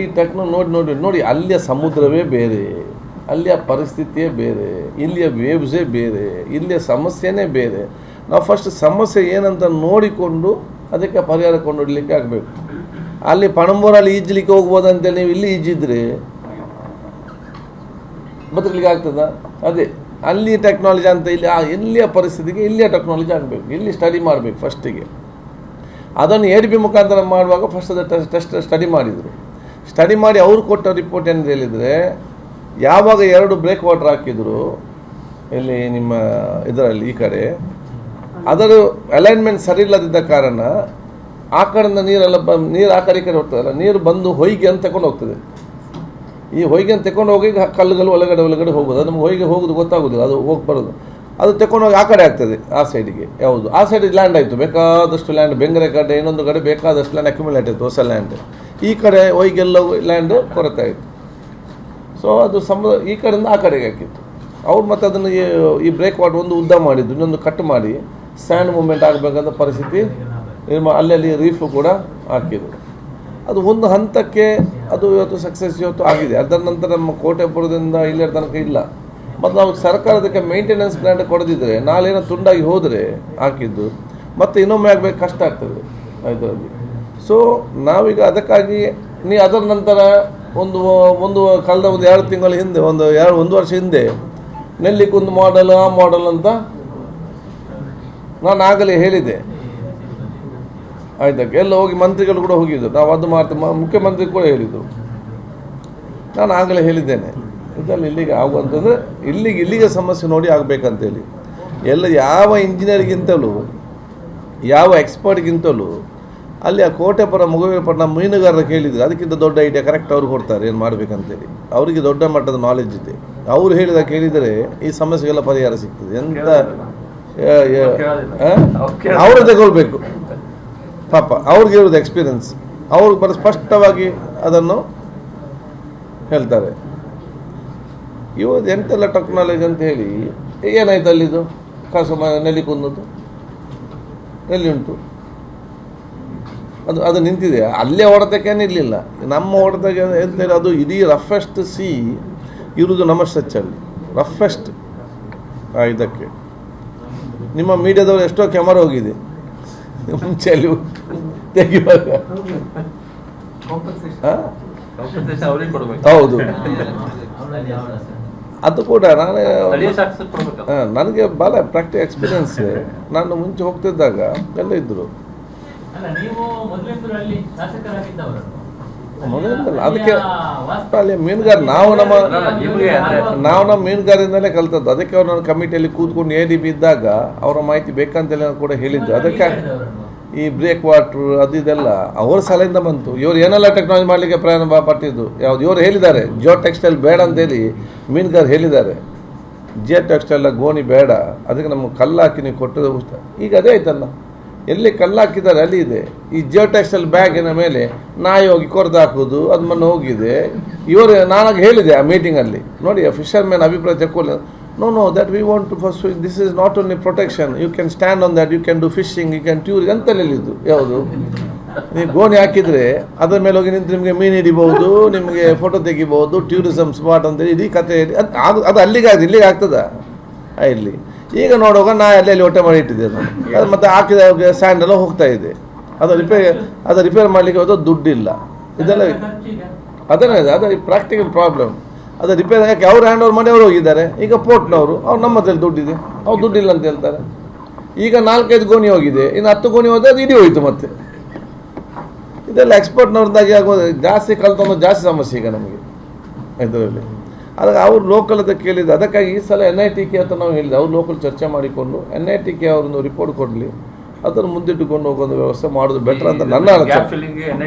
ಈ ನೋಡಿ ಅಲ್ಲಿಯ ಸಮುದ್ರವೇ ಬೇರೆ, ಅಲ್ಲಿಯ ಪರಿಸ್ಥಿತಿಯೇ ಬೇರೆ, ಇಲ್ಲಿಯ ವೇವ್ಸೇ ಬೇರೆ, ಇಲ್ಲಿಯ ಸಮಸ್ಯೆನೇ ಬೇರೆ. ನಾವು ಫಸ್ಟ್ ಸಮಸ್ಯೆ ಏನಂತ ನೋಡಿಕೊಂಡು ಅದಕ್ಕೆ ಪರಿಹಾರ ಕೊಂಡೊಡ್ಲಿಕ್ಕೆ ಆಗಬೇಕು. ಅಲ್ಲಿ ಪಣಂಬೂರಲ್ಲಿ ಈಜಲಿಕ್ಕೆ ಹೋಗ್ಬೋದು ಅಂತೇಳಿ ನೀವು ಇಲ್ಲಿ ಈಜಿದ್ರೆ ಬದುಕಲಿಕ್ಕೆ ಆಗ್ತದ? ಅದೇ ಅಲ್ಲಿ ಟೆಕ್ನಾಲಜಿ ಅಂತ ಇಲ್ಲಿ ಇಲ್ಲಿಯ ಪರಿಸ್ಥಿತಿಗೆ ಇಲ್ಲಿಯ ಟೆಕ್ನಾಲಜಿ ಆಗಬೇಕು, ಇಲ್ಲಿ ಸ್ಟಡಿ ಮಾಡಬೇಕು ಫಸ್ಟಿಗೆ. ಅದನ್ನು ADB ಮುಖಾಂತರ ಮಾಡುವಾಗ ಫಸ್ಟ್ ಅದು ಟೆಸ್ಟ್ ಸ್ಟಡಿ ಮಾಡಿದರು. ಸ್ಟಡಿ ಮಾಡಿ ಅವರು ಕೊಟ್ಟ ರಿಪೋರ್ಟ್ ಏನು ಹೇಳಿದರೆ, ಯಾವಾಗ 2 ಬ್ರೇಕ್ ವಾಟರ್ ಹಾಕಿದ್ರು ಇಲ್ಲಿ ನಿಮ್ಮ ಇದರಲ್ಲಿ ಈ ಕಡೆ, ಅದರ ಅಲೈನ್ಮೆಂಟ್ ಸರಿ ಇಲ್ಲದಿದ್ದ ಕಾರಣ ಆ ಕಡೆಯಿಂದ ನೀರು ಆ ಕಡೆ ಹೋಗ್ತದಲ್ಲ, ನೀರು ಬಂದು ಹೊಯ್ಗೆ ಅಂತ ತಗೊಂಡು ಹೋಗ್ತದೆ. ಈ ಹೊಯ್ಗೆ ಅಂತ ತಗೊಂಡು ಹೋಗಿ ಕಲ್ಲುಗಳು ಒಳಗಡೆ ಹೋಗೋದು, ಅದು ನಮ್ಗೆ ಹೊಯ್ಗೆ ಹೋಗೋದು ಗೊತ್ತಾಗೋದಿಲ್ಲ, ಅದು ಹೋಗಿ ಬರೋದು. ಅದು ತಗೊಂಡೋಗಿ ಆ ಕಡೆ ಆಗ್ತದೆ, ಆ ಸೈಡಿಗೆ. ಯಾವುದು ಆ ಸೈಡಿಗೆ ಲ್ಯಾಂಡ್ ಆಯಿತು, ಬೇಕಾದಷ್ಟು ಲ್ಯಾಂಡ್, ಬೆಂಗರೆ ಕಡೆ ಇನ್ನೊಂದು ಕಡೆ ಬೇಕಾದಷ್ಟು ಲ್ಯಾಂಡ್ ಅಕ್ಯುಮುಲೇಟ್ ಆಯಿತು, ಹೊಸ ಲ್ಯಾಂಡ್. ಈ ಕಡೆ ಹೊಯ್ಗೆಲ್ಲ ಲ್ಯಾಂಡ್ ಕೊರತೆ ಆಯಿತು. ಸೊ ಅದು ಈ ಕಡೆಯಿಂದ ಆ ಕಡೆಗೆ ಹಾಕಿತ್ತು ಅವ್ರು. ಮತ್ತು ಅದನ್ನು ಈ ಬ್ರೇಕ್ ವಾಟರ್ ಒಂದು ಉದ್ದ ಮಾಡಿದ್ದು, ಇನ್ನೊಂದು ಕಟ್ ಮಾಡಿ ಸ್ಯಾಂಡ್ ಮೂವ್ಮೆಂಟ್ ಆಗಬೇಕಂತ ಪರಿಸ್ಥಿತಿ ಅಲ್ಲಲ್ಲಿ ರೀಫು ಕೂಡ ಹಾಕಿದ್ರು. ಅದು ಒಂದು ಹಂತಕ್ಕೆ ಅದು ಇವತ್ತು ಸಕ್ಸಸ್ ಇವತ್ತು ಆಗಿದೆ. ಅದರ ನಂತರ ನಮ್ಮ ಕೋಟೆಪುರದಿಂದ ಇಲ್ಲಿಯ ತನಕ ಇಲ್ಲ. ಮತ್ತು ನಾವು ಸರ್ಕಾರದಕ್ಕೆ ಮೇಂಟೆನೆನ್ಸ್ ಗ್ರಾಂಟ್ ಕೊಡದಿದ್ರೆ ನಾಳೆ ಏನೋ ತುಂಡಾಗಿ ಹೋದರೆ ಹಾಕಿದ್ದು ಮತ್ತು ಇನ್ನೊಮ್ಮೆ ಆಗಬೇಕು ಕಷ್ಟ ಆಗ್ತದೆ ಇದರಲ್ಲಿ. ಸೊ ನಾವೀಗ ಅದಕ್ಕಾಗಿ ಅದರ ನಂತರ ಒಂದು ಕಳೆದ 2 ತಿಂಗಳ ಹಿಂದೆ ಒಂದು ವರ್ಷ ಹಿಂದೆ ನೆಲ್ಲಿಗೊಂದು ಮಾಡೆಲ್ ಆ ಮಾಡೆಲ್ ಅಂತ ನಾನು ಆಗಲೇ ಹೇಳಿದೆ. ಆಯ್ತಕ್ಕೆ ಎಲ್ಲ ಹೋಗಿ ಮಂತ್ರಿಗಳು ಕೂಡ ಹೋಗಿದ್ದು, ನಾವು ಅದು ಮಾಡ್ತೇವೆ, ಮುಖ್ಯಮಂತ್ರಿ ಕೂಡ ಹೇಳಿದರು. ನಾನು ಆಗಲೇ ಹೇಳಿದ್ದೇನೆ ಇದರಲ್ಲಿ ಇಲ್ಲಿಗೆ ಆಗುವಂತಂದರೆ ಇಲ್ಲಿಗೆ ಸಮಸ್ಯೆ ನೋಡಿ ಆಗಬೇಕಂತೇಳಿ. ಎಲ್ಲ ಯಾವ ಇಂಜಿನಿಯರ್ಗಿಂತಲೂ ಯಾವ ಎಕ್ಸ್ಪರ್ಟ್ಗಿಂತಲೂ ಅಲ್ಲಿ ಆ ಕೋಟೆಪುರ ಮುಗವೇಪಟ್ಟಣ ಮೀನುಗಾರರು ಕೇಳಿದರೆ ಅದಕ್ಕಿಂತ ದೊಡ್ಡ ಐಡಿಯಾ ಕರೆಕ್ಟ್ ಅವ್ರು ಕೊಡ್ತಾರೆ ಏನು ಮಾಡಬೇಕಂತೇಳಿ. ಅವರಿಗೆ ದೊಡ್ಡ ಮಟ್ಟದ ನಾಲೆಜ್ ಇದೆ. ಅವರು ಹೇಳಿದ ಕೇಳಿದರೆ ಈ ಸಮಸ್ಯೆಗೆಲ್ಲ ಪರಿಹಾರ ಸಿಗ್ತದೆ. ಎಂತ ಅವರು ತಗೊಳ್ಬೇಕು ಪಾಪ, ಅವ್ರಿಗೆ ಇರೋದು ಎಕ್ಸ್ಪೀರಿಯನ್ಸ್, ಅವರು ಬರೀ ಸ್ಪಷ್ಟವಾಗಿ ಅದನ್ನು ಹೇಳ್ತಾರೆ. ಇವತ್ತು ಎಂತೆಲ್ಲ ಟೆಕ್ನಾಲಜಿ ಅಂತ ಹೇಳಿ ಏನಾಯ್ತು ಅಲ್ಲಿದು ನೆಲ್ಲಿಕುಂದದ್ದು ಎಲ್ಲಿ ಉಂಟು? ಅದು ನಿಂತಿದೆ. ಅಲ್ಲೇ ಹೊಡೆತಕ್ಕೇನು ಇರಲಿಲ್ಲ. ನಮ್ಮ ಹೊಡೆತಕ್ಕೆ ಅಂತೇಳಿ ಅದು ಇಡೀ ರಫೆಸ್ಟ್ ಸಿ ಇರುವುದು ನಮ್ಮ ಸ್ಟ್ರೆಚ್ಚಲ್ಲಿ ರಫೆಸ್ಟ್. ಇದಕ್ಕೆ ನಿಮ್ಮ ಮೀಡಿಯಾದವರು ಎಷ್ಟೋ ಕ್ಯಾಮರಾ ಹೋಗಿದೆ ಮುಂಚೆ ಅಲ್ಲಿ ತೆಗಿವಾಗ. ಹೌದು, ಅದು ಕೂಡ ನನಗೆ ಭಾಳ ಪ್ರಾಕ್ಟಿಕಲ್ ಎಕ್ಸ್ಪೀರಿಯನ್ಸ್. ನಾನು ಮುಂಚೆ ಹೋಗ್ತಿದ್ದಾಗ ಎಲ್ಲ ಇದ್ದರು. ಅದಕ್ಕೆ ಅಲ್ಲಿ ಮೀನುಗಾರ ನಾವು ನಮ್ಮ ಮೀನುಗಾರಿಂದಲೇ ಕಲ್ತದ್ದು. ಅದಕ್ಕೆ ಅವ್ರು ನನ್ನ ಕಮಿಟಿಯಲ್ಲಿ ಕೂತ್ಕೊಂಡು ADB ಇದ್ದಾಗ ಅವರ ಮಾಹಿತಿ ಬೇಕಂತೇಳಿ ನಾನು ಕೂಡ ಹೇಳಿದ್ದು. ಅದಕ್ಕೆ ಈ ಬ್ರೇಕ್ ವಾಟ್ರು ಅದು ಇದೆಲ್ಲ ಅವ್ರ ಸಲಹೆಯಿಂದ ಬಂತು. ಇವ್ರು ಏನೆಲ್ಲ ಟೆಕ್ನಾಲಜಿ ಮಾಡಲಿಕ್ಕೆ ಪ್ರಯಾಣ ಪಟ್ಟಿದ್ದು ಯಾವುದು ಇವರು ಹೇಳಿದ್ದಾರೆ. ಜಿಯೋ ಟೆಕ್ಸ್ಟೈಲ್ ಬೇಡ ಅಂತೇಳಿ ಮೀನುಗಾರ ಹೇಳಿದ್ದಾರೆ. ಜಿಯೋ ಟೆಕ್ಸ್ಟೈಲ್ ಗೋಣಿ ಬೇಡ, ಅದಕ್ಕೆ ನಮ್ಗೆ ಕಲ್ಲು ಹಾಕಿ ನೀವು ಕೊಟ್ಟದ್ದು ಉಚಿತ. ಈಗ ಅದೇ ಆಯ್ತಲ್ಲ, ಎಲ್ಲಿ ಕಲ್ಲು ಹಾಕಿದ್ದಾರೆ ಅಲ್ಲಿ ಇದೆ. ಈ ಜಿಯೋ ಟೆಕ್ಸ್ಟೈಲ್ ಬ್ಯಾಗಿನ ಮೇಲೆ ನಾಯಿ ಹೋಗಿ ಕೊರೆದು ಹಾಕೋದು ಅದು ಮೊನ್ನೆ ಹೋಗಿದೆ. ಇವರು ನಾನಾಗ ಹೇಳಿದೆ ಆ ಮೀಟಿಂಗಲ್ಲಿ, ನೋಡಿ ಫಿಶರ್ಮೆನ್ ಅಭಿಪ್ರಾಯ ತಗೊಳ್ಳಿ. No, that we want to pursue. This is not only protection. You can stand on that, you can do fishing, you can tour. ಅಂತ ಹೇಳಿದ್ದು ಯಾವುದು, ನೀವು ಗೋಣಿ ಹಾಕಿದರೆ ಅದರ ಮೇಲೆ ಹೋಗಿ ನಿಂತು ನಿಮಗೆ ಮೀನು ಹಿಡಿಬಹುದು, ನಿಮಗೆ ಫೋಟೋ ತೆಗಿಬಹುದು, ಟೂರಿಸಮ್ ಸ್ಪಾಟ್ ಅಂತೇಳಿ ಇಡೀ ಕತೆ. ಅದು ಇಲ್ಲಿಗೆ ಆಗ್ತದ ಇಲ್ಲಿ. ಈಗ ನೋಡುವಾಗ ನಾ ಅಲ್ಲಿ ಹೊಟ್ಟೆ ಮಾಡಿ ಇಟ್ಟಿದ್ದೆ ನಾನು. ಅದು ಮತ್ತೆ ಹಾಕಿದ ಸ್ಯಾಂಡ್ ಎಲ್ಲ ಹೋಗ್ತಾ ಇದೆ. ಅದು ರಿಪೇರ್ ಮಾಡಲಿಕ್ಕೆ ಹೋದ ದುಡ್ಡಿಲ್ಲ. ಇದೆಲ್ಲ ಅದನ್ನೇ ಅದು ಪ್ರಾಕ್ಟಿಕಲ್ ಪ್ರಾಬ್ಲಮ್. ಅದು ರಿಪೇರ್ ಯಾಕೆ ಅವ್ರು ಹ್ಯಾಂಡ್ ಓವರ್ ಮಾಡಿ ಅವ್ರು ಹೋಗಿದ್ದಾರೆ. ಈಗ ಪೋರ್ಟ್ನವರು ಅವ್ರು ನಮ್ಮ ಹತ್ರ ದುಡ್ಡಿದೆ, ಅವ್ರು ದುಡ್ಡಿಲ್ಲ ಅಂತ ಹೇಳ್ತಾರೆ. ಈಗ 4-5 ಗೋಣಿ ಹೋಗಿದೆ, ಇನ್ನು 10 ಗೋಣಿ ಹೋದರೆ ಅದು ಇಡೀ ಹೋಯಿತು. ಮತ್ತೆ ಇದೆಲ್ಲ ಎಕ್ಸ್ಪರ್ಟ್ನವ್ರದ್ದಾಗಿ ಆಗೋದು. ಜಾಸ್ತಿ ಕಲ್ತೊಂದು ಜಾಸ್ತಿ ಸಮಸ್ಯೆ ಈಗ ನಮಗೆ ಇದರಲ್ಲಿ. ಅದಕ್ಕೆ ಅವ್ರು ಲೋಕಲ್ ಅಂತ ಕೇಳಿದ್ದು. ಅದಕ್ಕಾಗಿ ಈ ಸಲ NITK ಅಂತ ನಾವು ಹೇಳಿದೆ. ಅವ್ರು ಲೋಕಲ್ ಚರ್ಚೆ ಮಾಡಿಕೊಂಡು NITK ಅವ್ರೊಂದು ರಿಪೋರ್ಟ್ ಕೊಡಲಿ, ಅದನ್ನು ಮುಂದಿಟ್ಟುಕೊಂಡು ಹೋಗೋದು ವ್ಯವಸ್ಥೆ ಮಾಡೋದು ಬೆಟರ್ ಅಂತ ನನ್ನ ಆಲೋಚನೆ.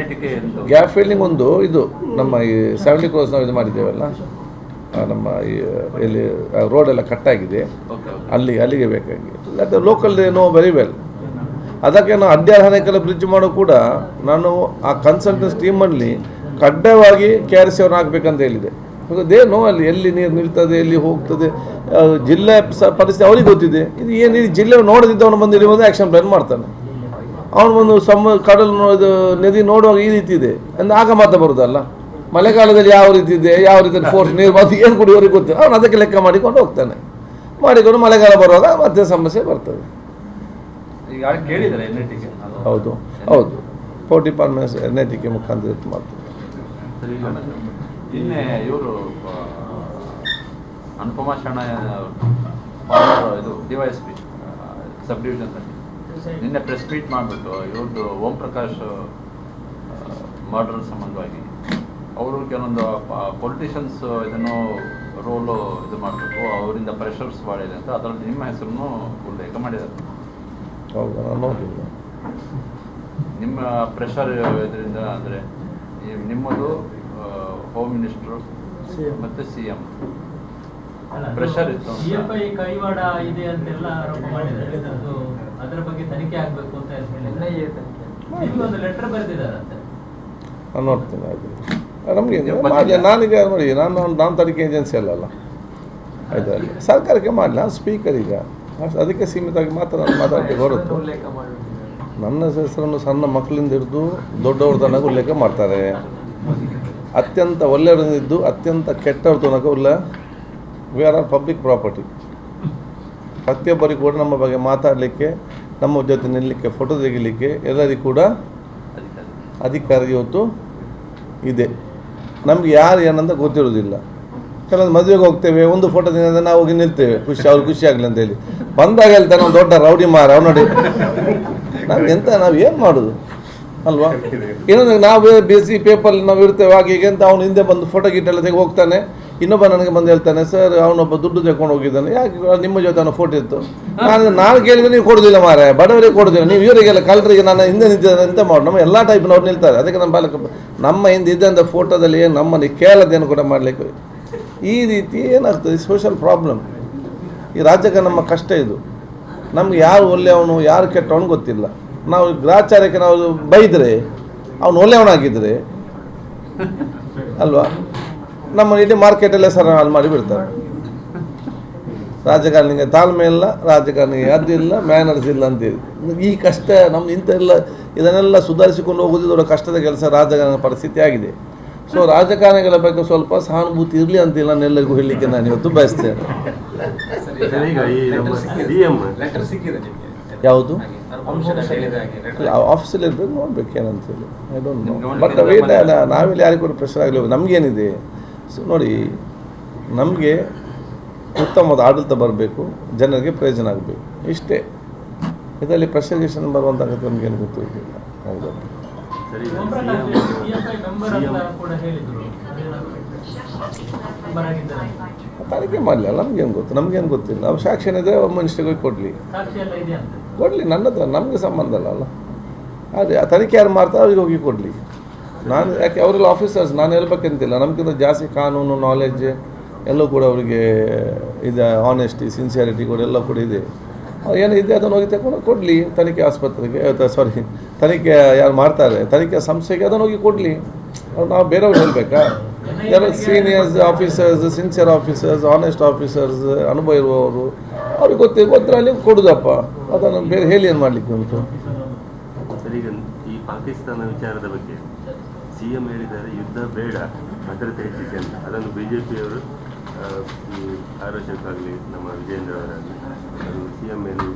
ಗ್ಯಾಪ್ ಫಿಲ್ಲಿಂಗ್ ಒಂದು ಇದು ನಮ್ಮ ಈ 70 crores ನಾವು ಇದು ಮಾಡಿದ್ದೇವಲ್ಲ, ನಮ್ಮ ಈ ಎಲ್ಲಿ ರೋಡೆಲ್ಲ ಕಟ್ಟಾಗಿದೆ ಅಲ್ಲಿಗೆ ಬೇಕಾಗಿ. ಅದು ಲೋಕಲ್ ನೋ ವೆರಿ ವೆಲ್. ಅದಕ್ಕೆ ನಾವು ಅಡ್ಯಾರ್ ಹನೇಕಲ್ ಬ್ರಿಡ್ಜ್ ಮಾಡೋ ಕೂಡ ನಾನು ಆ ಕನ್ಸಲ್ಟೆನ್ಸ್ ಟೀಮಲ್ಲಿ ಕಡ್ಡಾಯವಾಗಿ KRC ಅವ್ರನ್ನ ಹಾಕ್ಬೇಕಂತ ಹೇಳಿದೆ. ನೋ ಅಲ್ಲಿ ಎಲ್ಲಿ ನೀರು ನಿಲ್ತದೆ, ಎಲ್ಲಿ ಹೋಗ್ತದೆ, ಜಿಲ್ಲೆ ಪರಿಸ್ಥಿತಿ ಅವ್ರಿಗೆ ಗೊತ್ತಿದೆ. ಇದು ಏನು ಈ ಜಿಲ್ಲೆ ನೋಡದಿದ್ದ ಅವನು ಬಂದು ಇಲ್ಲಿ ಆ್ಯಕ್ಷನ್ ಪ್ಲಾನ್ ಮಾಡ್ತಾನೆ. ಅವನು ಬಂದು ಕಡಲು ನದಿ ನೋಡುವಾಗ ಈ ರೀತಿ ಇದೆ ಅಂದ್ರೆ ಆಗ ಮಾತ್ರ ಬರೋದಲ್ಲ. ಮಳೆಗಾಲದಲ್ಲಿ ಯಾವ ರೀತಿ ಇದೆ, ಯಾವ ರೀತಿ ಫೋರ್ಸ್ ನೀರು ಬಂದು ಏನು ಕುಡಿಯೋರಿಗೆ ಗೊತ್ತಿಲ್ಲ. ಅವನು ಅದಕ್ಕೆ ಲೆಕ್ಕ ಮಾಡಿಕೊಂಡು ಹೋಗ್ತಾನೆ. ಮಾಡಿಕೊಂಡು ಮಳೆಗಾಲ ಬರುವಾಗ ಮತ್ತೆ ಸಮಸ್ಯೆ ಬರ್ತದೆ. ಹೌದು 4 ಡಿಪಾರ್ಟ್ಮೆಂಟ್ಸ್ NITK ಮುಖಾಂತರ ಮಾಡ್ತಾರೆ. ನಿನ್ನೆ ಇವರು ಅನುಪಮಾ ಶರಣ ಇದು DYSP ಸಬ್ ಡಿವಿಷನ್ ನಿನ್ನೆ ಪ್ರೆಸ್ ಮೀಟ್ ಮಾಡಿಬಿಟ್ಟು ಇವ್ರದ್ದು ಓಂ ಪ್ರಕಾಶ್ ಮರ್ಡರ್ ಸಂಬಂಧವಾಗಿ ಅವರು ಕೆಲವೊಂದು ಪೊಲಿಟಿಷಿಯನ್ಸ್ ಇದನ್ನು ರೋಲು ಇದು ಮಾಡಬೇಕು, ಅವರಿಂದ ಪ್ರೆಷರ್ಸ್ ಭಾಳ ಇದೆ ಅಂತ ಅದರಲ್ಲಿ ನಿಮ್ಮ ಹೆಸರನ್ನು ಉಲ್ಲೇಖ ಮಾಡಿದ್ದಾರೆ. ನಿಮ್ಮ ಪ್ರೆಷರ್ ಇದರಿಂದ ಅಂದರೆ ನಿಮ್ಮದು ಹೋಮ್ ಮಿನಿಸ್ಟ್ರು ಮತ್ತೆ CM ಪ್ರೆಷರ್ ಇತ್ತು. CFI ಕೈವಾಡ ಇದೆ ಅಂತೆಲ್ಲ ಆರೋಪ ಮಾಡಿದ್ದಾರೆ. ಅದರ ಬಗ್ಗೆ ತನಿಖೆ ಆಗಬೇಕು ಅಂತ ನಿಮ್ಗೆ ಒಂದು ಲೆಟರ್ ಬರೆದಿದ್ದಾರಂತೆ. ನಾನು ನೋಡ್ತೀನಿ. ನಮಗೆ ನಾನೀಗ ನೋಡಿ ನಾನು ತನಿಖೆ ಏಜೆನ್ಸಿ ಅಲ್ಲಲ್ಲ, ಆಯ್ತಾ, ಸರ್ಕಾರಕ್ಕೆ ಮಾಡಲಿ. ನಾನು ಸ್ಪೀಕರ್ ಈಗ ಅದಕ್ಕೆ ಸೀಮಿತವಾಗಿ ಮಾತ್ರ ನಾನು ಮಾತಾಡಲಿಕ್ಕೆ ಹೊರತು ನನ್ನ ಹೆಸರನ್ನು ಸಣ್ಣ ಮಕ್ಕಳಿಂದ ಹಿಡಿದು ದೊಡ್ಡವ್ರ ತನಕ ಉಲ್ಲೇಖ ಮಾಡ್ತಾರೆ. ಅತ್ಯಂತ ಒಳ್ಳೆಯವರಿದ್ದು ಅತ್ಯಂತ ಕೆಟ್ಟವ್ರ ತನಕ we are are public property. ಪ್ರತಿಯೊಬ್ಬರಿಗೂ ಕೂಡ ನಮ್ಮ ಬಗ್ಗೆ ಮಾತಾಡಲಿಕ್ಕೆ, ನಮ್ಮ ಜೊತೆ ನಿಲ್ಲಲಿಕ್ಕೆ, ಫೋಟೋ ತೆಗಿಲಿಕ್ಕೆ ಎಲ್ಲರಿಗೂ ಕೂಡ ಅಧಿಕಾರ ಇವತ್ತು ಇದೆ. ನಮ್ಗೆ ಯಾರು ಏನಂತ ಗೊತ್ತಿರೋದಿಲ್ಲ. ಕೆಲವೊಂದು ಮದುವೆಗೆ ಹೋಗ್ತೇವೆ, ಒಂದು ಫೋಟೋ ತೆಗೆದ್ರೆ ನಾವು ಹೋಗಿ ನಿಲ್ತೇವೆ, ಅವ್ರು ಖುಷಿ ಆಗಲಿ ಅಂತೇಳಿ. ಬಂದಾಗ ಹೇಳ್ತಾರೆ ನಾವು ದೊಡ್ಡ ರೌಡಿ ಮಾರ ಅವ್ರು ನೋಡಿ. ನಾವು ಏನು ಮಾಡೋದು ಅಲ್ವಾ? ಏನಂದ್ರೆ ನಾವು ಬೇಸಿ ಪೇಪರ್ ನಾವು ಇರ್ತೇವೆ ಹಾಗೆ ಹೀಗೆ ಅಂತ ಅವ್ನು ಹಿಂದೆ ಬಂದು ಫೋಟೋ ಗೀಟೆಲ್ಲ ತೆಗೆ ಹೋಗ್ತಾನೆ. ಇನ್ನೊಬ್ಬ ನನಗೆ ಬಂದು ಹೇಳ್ತಾನೆ, ಸರ್ ಅವನೊಬ್ಬ ದುಡ್ಡು ತೆಕೊಂಡು ಹೋಗಿದ್ದಾನೆ, ಯಾಕೆ ನಿಮ್ಮ ಜೊತೆ ಅವನ ಫೋಟೋ ಇತ್ತು. ನಾನು ಕೇಳಿದ್ರೆ ನೀವು ಕೊಡೋದಿಲ್ಲ ಮಾರೆ, ಬಡವರಿಗೆ ಕೊಡೋದಿಲ್ಲ, ನೀವು ಇವರಿಗೆಲ್ಲ ಕಳ್ಳರಿಗೆ ನಾನು ಹಿಂದೆ ನಿಂತಿದ್ದೇನೆ ಎಂತ ಮಾಡಿ. ನಮ್ಮ ಎಲ್ಲ ಟೈಪ್ನವ್ರು ನಿಲ್ತಾರೆ. ಅದಕ್ಕೆ ನಮ್ಮ ಬಾಲಕ ನಮ್ಮ ಹಿಂದೆ ಇದ್ದಂಥ ಫೋಟೋದಲ್ಲಿ ನಮ್ಮನ್ನು ಕೇಳೋದೇನು ಕೂಡ ಮಾಡಲಿಕ್ಕೆ ಈ ರೀತಿ ಏನಾಗ್ತದೆ, ಸೋಷಿಯಲ್ ಪ್ರಾಬ್ಲಮ್. ಈ ರಾಜ್ಯಕ್ಕೆ ನಮ್ಮ ಕಷ್ಟ ಇದು. ನಮ್ಗೆ ಯಾರು ಒಳ್ಳೆಯವನು ಯಾರು ಕೆಟ್ಟವನು ಗೊತ್ತಿಲ್ಲ. ನಾವು ಗ್ರಾಚಾರಕ್ಕೆ ನಾವು ಬೈದರೆ ಅವನು ಒಳ್ಳೆಯವನಾಗಿದ್ದರೆ ಅಲ್ವಾ, ನಮ್ಮ ಇಡೀ ಮಾರ್ಕೆಟಲ್ಲೇ ಸರ್ ಹಾಳು ಮಾಡಿ ಬಿಡ್ತಾರೆ. ರಾಜಕಾರಣಿಗೆ ತಾಳ್ಮೆ ಇಲ್ಲ, ರಾಜಕಾರಣಿಗೆ ಅದಿಲ್ಲ, ಮ್ಯಾನರ್ಸ್ ಇಲ್ಲ ಅಂತೇಳಿ ಈ ಕಷ್ಟ ನಮ್ದು ಇಂಥೆಲ್ಲ ಇದನ್ನೆಲ್ಲ ಸುಧಾರಿಸಿಕೊಂಡು ಹೋಗೋದು ದೊಡ್ಡ ಕಷ್ಟದ ಕೆಲಸ ರಾಜಕಾರಣ ಪರಿಸ್ಥಿತಿ ಆಗಿದೆ. ಸೊ ರಾಜಕಾರಣಿಗಳ ಬಗ್ಗೆ ಸ್ವಲ್ಪ ಸಹಾನುಭೂತಿ ಇರಲಿ ಅಂತಿಲ್ಲ ನಾನೆಲ್ಲರಿಗೂ ಹೇಳಲಿಕ್ಕೆ ನಾನು ಇವತ್ತು ಬಯಸ್ತೇನೆ. ಯಾವುದು ಆಫೀಸಲ್ಲಿ ಇರ್ಬೇಕು, ನೋಡ್ಬೇಕು ಏನಂತೇಳಿ. ಐ ಡೋಂಟ್ ನೋ, ಬಟ್ ನಾವೆಲ್ಲಿ ಯಾರಿಗೂ ಕೂಡ ಪ್ರೆಷರ್ ಆಗಲಿ. ನಮಗೇನಿದೆ, ಸೊ ನೋಡಿ, ನಮಗೆ ಉತ್ತಮವಾದ ಆಡಳಿತ ಬರಬೇಕು, ಜನರಿಗೆ ಪ್ರಯೋಜನ ಆಗಬೇಕು, ಇಷ್ಟೇ. ಇದರಲ್ಲಿ ಪ್ರೆಷರೇಷನ್ ಬರುವಂಥ ನಮಗೇನು ಗೊತ್ತಿರಲಿಲ್ಲ. ಹೌದು, ತನಿಖೆ ಮಾಡಲಿ, ನಮಗೇನು ಗೊತ್ತು, ನಮಗೇನು ಗೊತ್ತಿಲ್ಲ. ನಾವು ಸಾಕ್ಷಿ ಏನಿದೆ ಮಿನಿಸ್ಟ್ರಿಗೆ ಹೋಗಿ ಕೊಡಲಿ, ನನ್ನ ಹತ್ರ ನಮಗೆ ಸಂಬಂಧ ಅಲ್ಲ. ಅದೇ ಆ ತನಿಖೆ ಯಾರು ಮಾಡ್ತಾರೆ ಅವ್ರಿಗೆ ಹೋಗಿ ಕೊಡಲಿ. ನಾನು ಯಾಕೆ ಅವರೆಲ್ಲ ಆಫೀಸರ್ಸ್, ನಾನು ಹೇಳ್ಬೇಕಂತಿಲ್ಲ. ನಮಗಿಂತ ಜಾಸ್ತಿ ಕಾನೂನು ನಾಲೆಡ್ಜ್ ಎಲ್ಲೂ ಕೂಡ ಅವರಿಗೆ ಇದೆ, ಆನೆಸ್ಟಿ ಸಿನ್ಸಿಯಾರಿಟಿ ಕೂಡ ಎಲ್ಲ ಕೂಡ ಇದೆ. ಏನಿದೆ ಅದನ್ನು ಹೋಗಿ ತಗೊಂಡು ಕೊಡಲಿ ತನಿಖೆ ಆಸ್ಪತ್ರೆಗೆ, ತನಿಖೆ ಯಾರು ಮಾಡ್ತಾರೆ ತನಿಖೆ ಸಂಸ್ಥೆಗೆ ಅದನ್ನು ಹೋಗಿ ಕೊಡಲಿ. ನಾವು ಬೇರೆಯವ್ರು ಹೇಳಬೇಕಾ? ಯಾರು seniors officers, sincere officers, honest officers, ಅನುಭವ ಇರುವವರು ಅವ್ರಿಗೆ ಗೊತ್ತಿರಲ್ಲಿ ಕೊಡುದಪ್ಪ. ಅದನ್ನು ಬೇರೆ ಹೇಳಿ ಏನು ಮಾಡಲಿಕ್ಕೆ ಉಂಟು? ಈಗ ಈ ಪಾಕಿಸ್ತಾನ ವಿಚಾರದ ಬಗ್ಗೆ ಸಿಎಂ ಹೇಳಿದ್ದಾರೆ, ಯುದ್ಧ ಬೇಡ, ಭದ್ರತೆ ಹೆಚ್ಚಿಸಿ ಅಂತ. ಅದನ್ನು ಬಿಜೆಪಿಯವರು ಆರೋಚಕರಾಗಲಿ ನಮ್ಮ ವಿಜೇಂದ್ರ ಅವರಾಗಲಿ ಅದು ಸಿಎಂ ಮೇಲೆ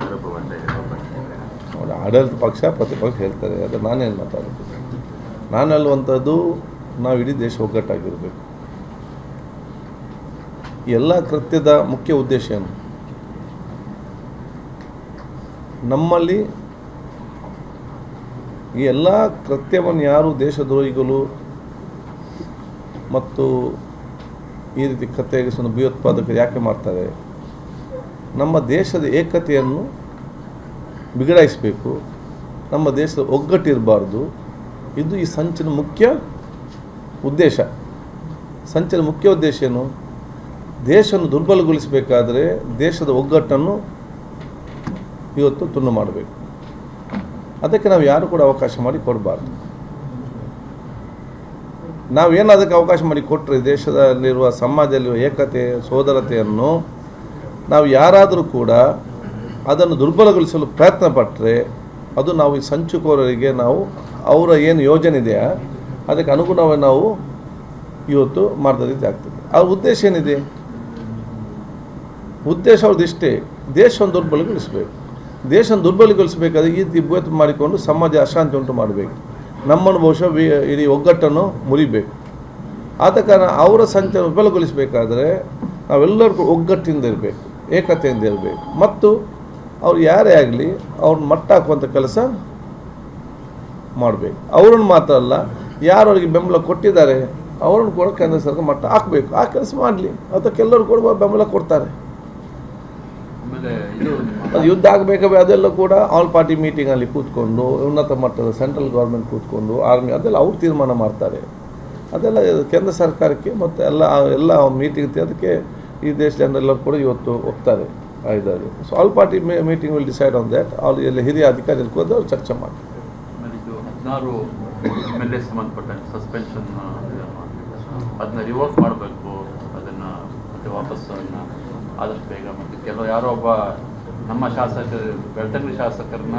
ಆರೋಪ ಮಾಡ್ತಾ ಇದ್ದಾರೆ. ಆಡಳಿತ ಪಕ್ಷ ಪ್ರತಿಪಕ್ಷ ಹೇಳ್ತಾರೆ, ಅದು ನಾನೇನು ಮಾತಾಡೋದು? ನಾನು ಹೇಳುವಂಥದ್ದು, ನಾವು ಇಡೀ ದೇಶ ಒಗ್ಗಟ್ಟಾಗಿರಬೇಕು. ಎಲ್ಲ ಕೃತ್ಯದ ಮುಖ್ಯ ಉದ್ದೇಶ ಏನು? ನಮ್ಮಲ್ಲಿ ಈ ಎಲ್ಲ ಕೃತ್ಯವನ್ನು ಯಾರು ದೇಶದ್ರೋಹಿಗಳು ಮತ್ತು ಈ ರೀತಿ ಕೃತ್ಯವನ್ನು ಭಯೋತ್ಪಾದಕರು ಯಾಕೆ ಮಾಡ್ತಾರೆ? ನಮ್ಮ ದೇಶದ ಏಕತೆಯನ್ನು ಬಿಗಡಾಯಿಸಬೇಕು, ನಮ್ಮ ದೇಶದ ಒಗ್ಗಟ್ಟಿರಬಾರ್ದು. ಇದು ಈ ಸಂಚಿನ ಮುಖ್ಯ ಉದ್ದೇಶ. ಸಂಚಿನ ಮುಖ್ಯ ಉದ್ದೇಶ ಏನು? ದೇಶವನ್ನು ದುರ್ಬಲಗೊಳಿಸಬೇಕಾದರೆ ದೇಶದ ಒಗ್ಗಟ್ಟನ್ನು ಇವತ್ತು ತುಂಡು ಮಾಡಬೇಕು. ಅದಕ್ಕೆ ನಾವು ಯಾರು ಕೂಡ ಅವಕಾಶ ಮಾಡಿ ಕೊಡಬಾರ್ದು. ನಾವೇನು ಅದಕ್ಕೆ ಅವಕಾಶ ಮಾಡಿ ಕೊಟ್ಟರೆ ದೇಶದಲ್ಲಿರುವ ಸಮಾಜದಲ್ಲಿರುವ ಏಕತೆ ಸೋದರತೆಯನ್ನು ನಾವು ಯಾರಾದರೂ ಕೂಡ ಅದನ್ನು ದುರ್ಬಲಗೊಳಿಸಲು ಪ್ರಯತ್ನ ಪಟ್ಟರೆ ಅದು ನಾವು ಈ ಸಂಚುಕೋರರಿಗೆ ನಾವು ಅವರ ಏನು ಯೋಜನೆ ಇದೆಯಾ ಅದಕ್ಕೆ ಅನುಗುಣವಾಗಿ ನಾವು ಇವತ್ತು ಮಾಡಿದ ರೀತಿ ಆಗ್ತದೆ. ಅವ್ರ ಉದ್ದೇಶ ಏನಿದೆ? ಉದ್ದೇಶ ಅವ್ರದ್ದು ಇಷ್ಟೇ, ದೇಶವನ್ನು ದುರ್ಬಲಗೊಳಿಸಬೇಕು. ದೇಶವನ್ನು ದುರ್ಬಲಗೊಳಿಸಬೇಕಾದ್ರೆ ಈ ದಿಬ್ಬತ್ತು ಮಾಡಿಕೊಂಡು ಸಮಾಜ ಅಶಾಂತಿ ಉಂಟು ಮಾಡಬೇಕು. ನಮ್ಮನ್ನು ಬಹುಶಃ ಇಡೀ ಒಗ್ಗಟ್ಟನ್ನು ಮುರಿಬೇಕು. ಆದ ಕಾರಣ ಅವರ ಸಂಚನ್ನು ದುರ್ಬಲಗೊಳಿಸಬೇಕಾದ್ರೆ ನಾವೆಲ್ಲರಿಗೂ ಒಗ್ಗಟ್ಟಿಂದ ಇರಬೇಕು, ಏಕತೆಯಿಂದ ಇರಬೇಕು. ಮತ್ತು ಅವ್ರು ಯಾರೇ ಆಗಲಿ ಅವ್ರನ್ನ ಮಟ್ಟ ಹಾಕುವಂಥ ಕೆಲಸ ಮಾಡಬೇಕು. ಅವರನ್ನು ಮಾತ್ರ ಅಲ್ಲ, ಯಾರು ಅವ್ರಿಗೆ ಬೆಂಬಲ ಕೊಟ್ಟಿದ್ದಾರೆ ಅವರನ್ನು ಕೂಡ ಕೇಂದ್ರ ಸರ್ಕಾರ ಮಟ್ಟ ಹಾಕಬೇಕು. ಆ ಕೆಲಸ ಮಾಡಲಿ, ಅದಕ್ಕೆಲ್ಲರೂ ಕೂಡ ಬೆಂಬಲ ಕೊಡ್ತಾರೆ. ಅದು ಯುದ್ಧ ಆಗಬೇಕಾದ್ರೆ ಅದೆಲ್ಲ ಕೂಡ ಆಲ್ ಪಾರ್ಟಿ ಮೀಟಿಂಗಲ್ಲಿ ಕೂತ್ಕೊಂಡು ಉನ್ನತ ಮಟ್ಟದ ಸೆಂಟ್ರಲ್ ಗೌರ್ಮೆಂಟ್ ಕೂತ್ಕೊಂಡು ಆರ್ಮಿ ಅದೆಲ್ಲ ಅವ್ರು ತೀರ್ಮಾನ ಮಾಡ್ತಾರೆ. ಅದೆಲ್ಲ ಕೇಂದ್ರ ಸರ್ಕಾರಕ್ಕೆ ಮತ್ತು ಎಲ್ಲ ಮೀಟಿಂಗ್ ಅದಕ್ಕೆ ಈ ದೇಶದಲ್ಲೆಲ್ಲರೂ ಕೂಡ ಇವತ್ತು ಹೋಗ್ತಾರೆ ಇದ್ದಾರೆ. So all party meeting will decide on that. ಅವ್ರು ಎಲ್ಲ ಹಿರಿಯ ಅಧಿಕಾರಿಗಳು ಕೂಡ ಅವ್ರು ಚರ್ಚೆ ಮಾಡ್ತಾರೆ. 16 MLA ಸಂಬಂಧಪಟ್ಟ ಸಸ್ಪೆನ್ಷನ್ ಅದನ್ನ ರಿವೋಕ್ ಮಾಡಬೇಕು, ಅದನ್ನು ಮತ್ತೆ ವಾಪಸ್ ಆದಷ್ಟು ಬೇಗ. ಮತ್ತು ಕೆಲವು ಯಾರೋ ಒಬ್ಬ ನಮ್ಮ ಶಾಸಕರು ಬೆಳ್ತಂಗಡಿ ಶಾಸಕರನ್ನ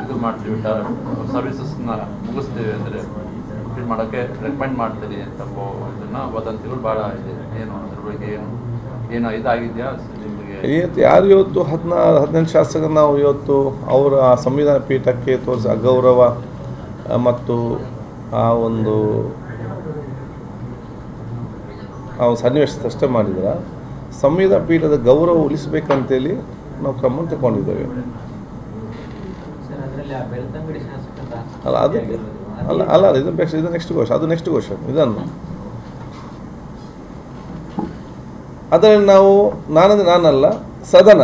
ಇದು ಮಾಡ್ತೀವಿ, ಸರ್ವಿಸಸ್ನ ಮುಗಿಸ್ತೀವಿ ಅಂದರೆ ಮಾಡೋಕ್ಕೆ ರೆಕಮೆಂಡ್ ಮಾಡ್ತೀವಿ ಅಂತ ಇದನ್ನು ವದಂತಿಗಳು ಭಾಳ ಇದೆ. ಏನು ಅಂದರೆ ಬಗ್ಗೆ ಏನೋ ಇದಾಗಿದೆಯಾ ನಿಮಗೆ? ಯಾರು ಇವತ್ತು 18 ಶಾಸಕರು ನಾವು ಇವತ್ತು ಅವರ ಸಂವಿಧಾನ ಪೀಠಕ್ಕೆ ತೋರಿಸಿ ಅಗೌರವ ಮತ್ತು ಆ ಒಂದು ಸನ್ನಿವೇಶ ಮಾಡಿದ್ರೆ ಸಂವಿಧಾನ ಪೀಠದ ಗೌರವ ಉಳಿಸಬೇಕಂತೇಳಿ ನಾವು ಕ್ರಮ ತಗೊಂಡಿದ್ದೇವೆ. ಅಲ್ಲ ಅದಕ್ಕೆ ಅಲ್ಲ ಇದು ನೆಕ್ಸ್ಟ್ ಘೋಷ, ಅದು ನೆಕ್ಸ್ಟ್ ಘೋಷ. ಇದನ್ನು ಅದರಲ್ಲಿ ನಾವು ನಾನಲ್ಲ ಸದನ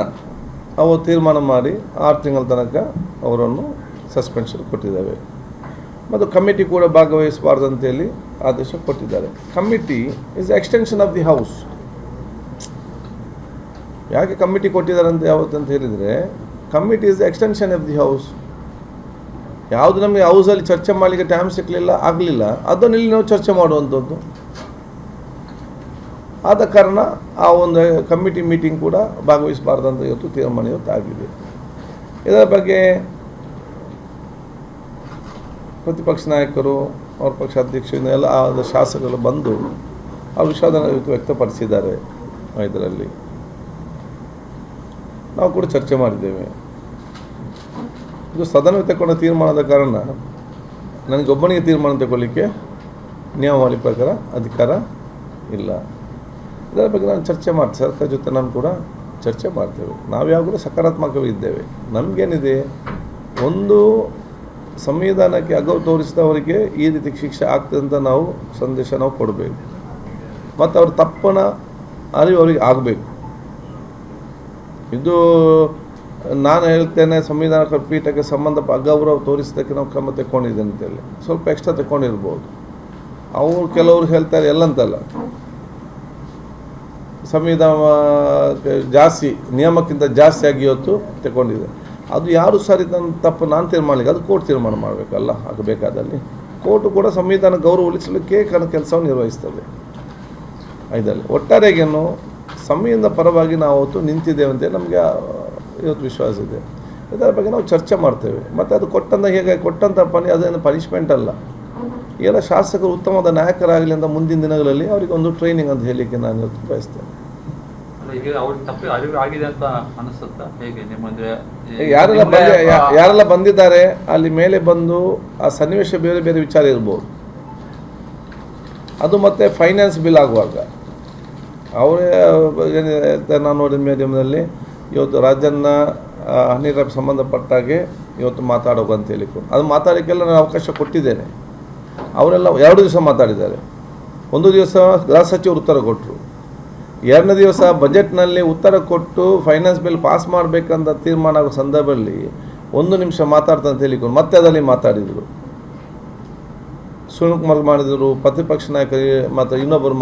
ಅವರು ತೀರ್ಮಾನ ಮಾಡಿ 6 ತಿಂಗಳ ತನಕ ಅವರನ್ನು ಸಸ್ಪೆನ್ಷನ್ ಕೊಟ್ಟಿದ್ದೇವೆ. ಮತ್ತು ಕಮಿಟಿ ಕೂಡ ಭಾಗವಹಿಸಬಾರ್ದು ಅಂತೇಳಿ ಆದೇಶ ಕೊಟ್ಟಿದ್ದಾರೆ. Committee is extension of the house. ಯಾಕೆ ಕಮಿಟಿ ಕೊಟ್ಟಿದ್ದಾರೆ ಅಂತ ಯಾವತ್ತಂತ ಹೇಳಿದರೆ, committee is extension of the house. ಯಾವುದು ನಮಗೆ ಹೌಸಲ್ಲಿ ಚರ್ಚೆ ಮಾಡಲಿಕ್ಕೆ ಟೈಮ್ ಆಗಲಿಲ್ಲ ಅದನ್ನು ಇಲ್ಲಿ ನಾವು ಚರ್ಚೆ ಮಾಡುವಂಥದ್ದು. ಆದ ಕಾರಣ ಆ ಒಂದು ಕಮಿಟಿ ಮೀಟಿಂಗ್ ಕೂಡ ಭಾಗವಹಿಸಬಾರ್ದಂತ ಇವತ್ತು ತೀರ್ಮಾನ ಆಗಿದೆ. ಇದರ ಬಗ್ಗೆ ಪ್ರತಿಪಕ್ಷ ನಾಯಕರು, ಅವ್ರ ಪಕ್ಷ ಅಧ್ಯಕ್ಷರು ಎಲ್ಲ ಶಾಸಕರು ಬಂದು ಆ ವಿಷಾದನ ಇವತ್ತು ವ್ಯಕ್ತಪಡಿಸಿದ್ದಾರೆ. ಇದರಲ್ಲಿ ನಾವು ಕೂಡ ಚರ್ಚೆ ಮಾಡಿದ್ದೇವೆ. ಇದು ಸದನ ತಗೊಂಡ ತೀರ್ಮಾನದ ಕಾರಣ ನನಗೊಬ್ಬನಿಗೆ ತೀರ್ಮಾನ ತಗೊಳ್ಳಿಕ್ಕೆ ನಿಯಮಾವಳಿ ಪ್ರಕಾರ ಅಧಿಕಾರ ಇಲ್ಲ. ಇದರ ಬಗ್ಗೆ ನಾನು ಚರ್ಚೆ ಮಾಡ್ತೀನಿ, ಸರ್ಕಾರ ಜೊತೆ ನಾನು ಕೂಡ ಚರ್ಚೆ ಮಾಡ್ತೇವೆ. ನಾವು ಯಾವಾಗಲೂ ಸಕಾರಾತ್ಮಕವಿದ್ದೇವೆ. ನಮಗೇನಿದೆ, ಒಂದು ಸಂವಿಧಾನಕ್ಕೆ ಅಗೌರವ ತೋರಿಸಿದವರಿಗೆ ಈ ರೀತಿ ಶಿಕ್ಷೆ ಆಗ್ತದೆ ಅಂತ ನಾವು ಸಂದೇಶ ನಾವು ಕೊಡಬೇಕು. ಮತ್ತು ಅವ್ರ ತಪ್ಪನ ಅರಿವು ಅವರಿಗೆ ಆಗಬೇಕು. ಇದು ನಾನು ಹೇಳ್ತೇನೆ, ಸಂವಿಧಾನ ಪೀಠಕ್ಕೆ ಸಂಬಂಧ ಅಗೌರವ ತೋರಿಸೋದಕ್ಕೆ ನಾವು ಕ್ರಮ ತಗೊಂಡಿದ್ದೇನೆ ಅಂತೇಳಿ ಸ್ವಲ್ಪ ಎಕ್ಸ್ಟ್ರಾ ತಗೊಂಡಿರ್ಬೋದು. ಅವರು ಕೆಲವರು ಹೇಳ್ತಾರೆ ಎಲ್ಲಂತಲ್ಲ, ಸಂವಿಧಾನ ಜಾಸ್ತಿ ನಿಯಮಕ್ಕಿಂತ ಜಾಸ್ತಿ ಆಗಿ ಇವತ್ತು ತಗೊಂಡಿದೆ. ಅದು ಯಾರು ಸರಿ ನನ್ನ ತಪ್ಪು ನಾನು ತೀರ್ಮಾನ, ಅದು ಕೋರ್ಟ್ ತೀರ್ಮಾನ ಮಾಡಬೇಕಲ್ಲ. ಆಗಬೇಕಾದಲ್ಲಿ ಕೋರ್ಟು ಕೂಡ ಸಂವಿಧಾನ ಗೌರವ ಉಳಿಸಲಿಕ್ಕೆ ಕೆಲಸವನ್ನು ನಿರ್ವಹಿಸ್ತದೆ. ಇದರಲ್ಲಿ ಒಟ್ಟಾರೆಗೇನು ಸಂವಿಧಾನದ ಪರವಾಗಿ ನಾವು ಅವತ್ತು ನಿಂತಿದ್ದೇವೆ ಅಂತೇಳಿ ನಮಗೆ ಇವತ್ತು ವಿಶ್ವಾಸ ಇದೆ. ಇದರ ಬಗ್ಗೆ ನಾವು ಚರ್ಚೆ ಮಾಡ್ತೇವೆ. ಮತ್ತು ಅದು ಕೊಟ್ಟಂಥ ಅದೇನು ಪನಿಷ್ಮೆಂಟ್ ಅಲ್ಲ. ಎಲ್ಲ ಶಾಸಕರು ಉತ್ತಮವಾದ ನಾಯಕರಾಗಲಿ ಅಂತ ಮುಂದಿನ ದಿನಗಳಲ್ಲಿ ಅವರಿಗೆ ಒಂದು ಟ್ರೈನಿಂಗ್ ಅಂತ ಹೇಳಲಿಕ್ಕೆ ನಾನು ಇವತ್ತು ಬಯಸ್ತೇನೆ. ಯಾರೆಲ್ಲ ಬಂದಿದ್ದಾರೆ ಅಲ್ಲಿ ಮೇಲೆ ಬಂದು ಆ ಸನ್ನಿವೇಶ ಬೇರೆ ಬೇರೆ ವಿಚಾರ ಇರ್ಬೋದು. ಅದು ಮತ್ತೆ ಫೈನಾನ್ಸ್ ಬಿಲ್ ಆಗುವಾಗ ಅವರೇ ಏನಿದೆ, ನಾನು ನೋಡಿದ ಮಾಧ್ಯಮದಲ್ಲಿ ಇವತ್ತು ರಾಜನ್ನ ಹಣೀರ ಸಂಬಂಧಪಟ್ಟಾಗೆ ಇವತ್ತು ಮಾತಾಡೋದು ಅಂತ ಹೇಳಿಕೊಂಡು ಅದು ಮಾತಾಡೋಕ್ಕೆಲ್ಲ ನಾನು ಅವಕಾಶ ಕೊಟ್ಟಿದ್ದೇನೆ. ಅವರೆಲ್ಲ 2 ದಿವಸ ಮಾತಾಡಿದ್ದಾರೆ. ಒಂದು ದಿವಸ ಗೃಹ ಸಚಿವರು ಉತ್ತರ ಕೊಟ್ಟರು, 2ನೇ ದಿವಸ ಬಜೆಟ್ನಲ್ಲಿ ಉತ್ತರ ಕೊಟ್ಟು ಫೈನಾನ್ಸ್ ಬಿಲ್ ಪಾಸ್ ಮಾಡಬೇಕಂತ ತೀರ್ಮಾನ ಆಗೋ ಸಂದರ್ಭದಲ್ಲಿ 1 ನಿಮಿಷ ಮಾತಾಡ್ತಂತ ಹೇಳಿಕೊಂಡು ಮತ್ತೆ ಅದರಲ್ಲಿ ಮಾತಾಡಿದರು. ಸುನಿಲ್ ಕುಮಾರ್ ಮಾಡಿದರು, ಪ್ರತಿಪಕ್ಷ ನಾಯಕರಿಗೆ ಮತ್ತು ಇನ್ನೊಬ್ಬರು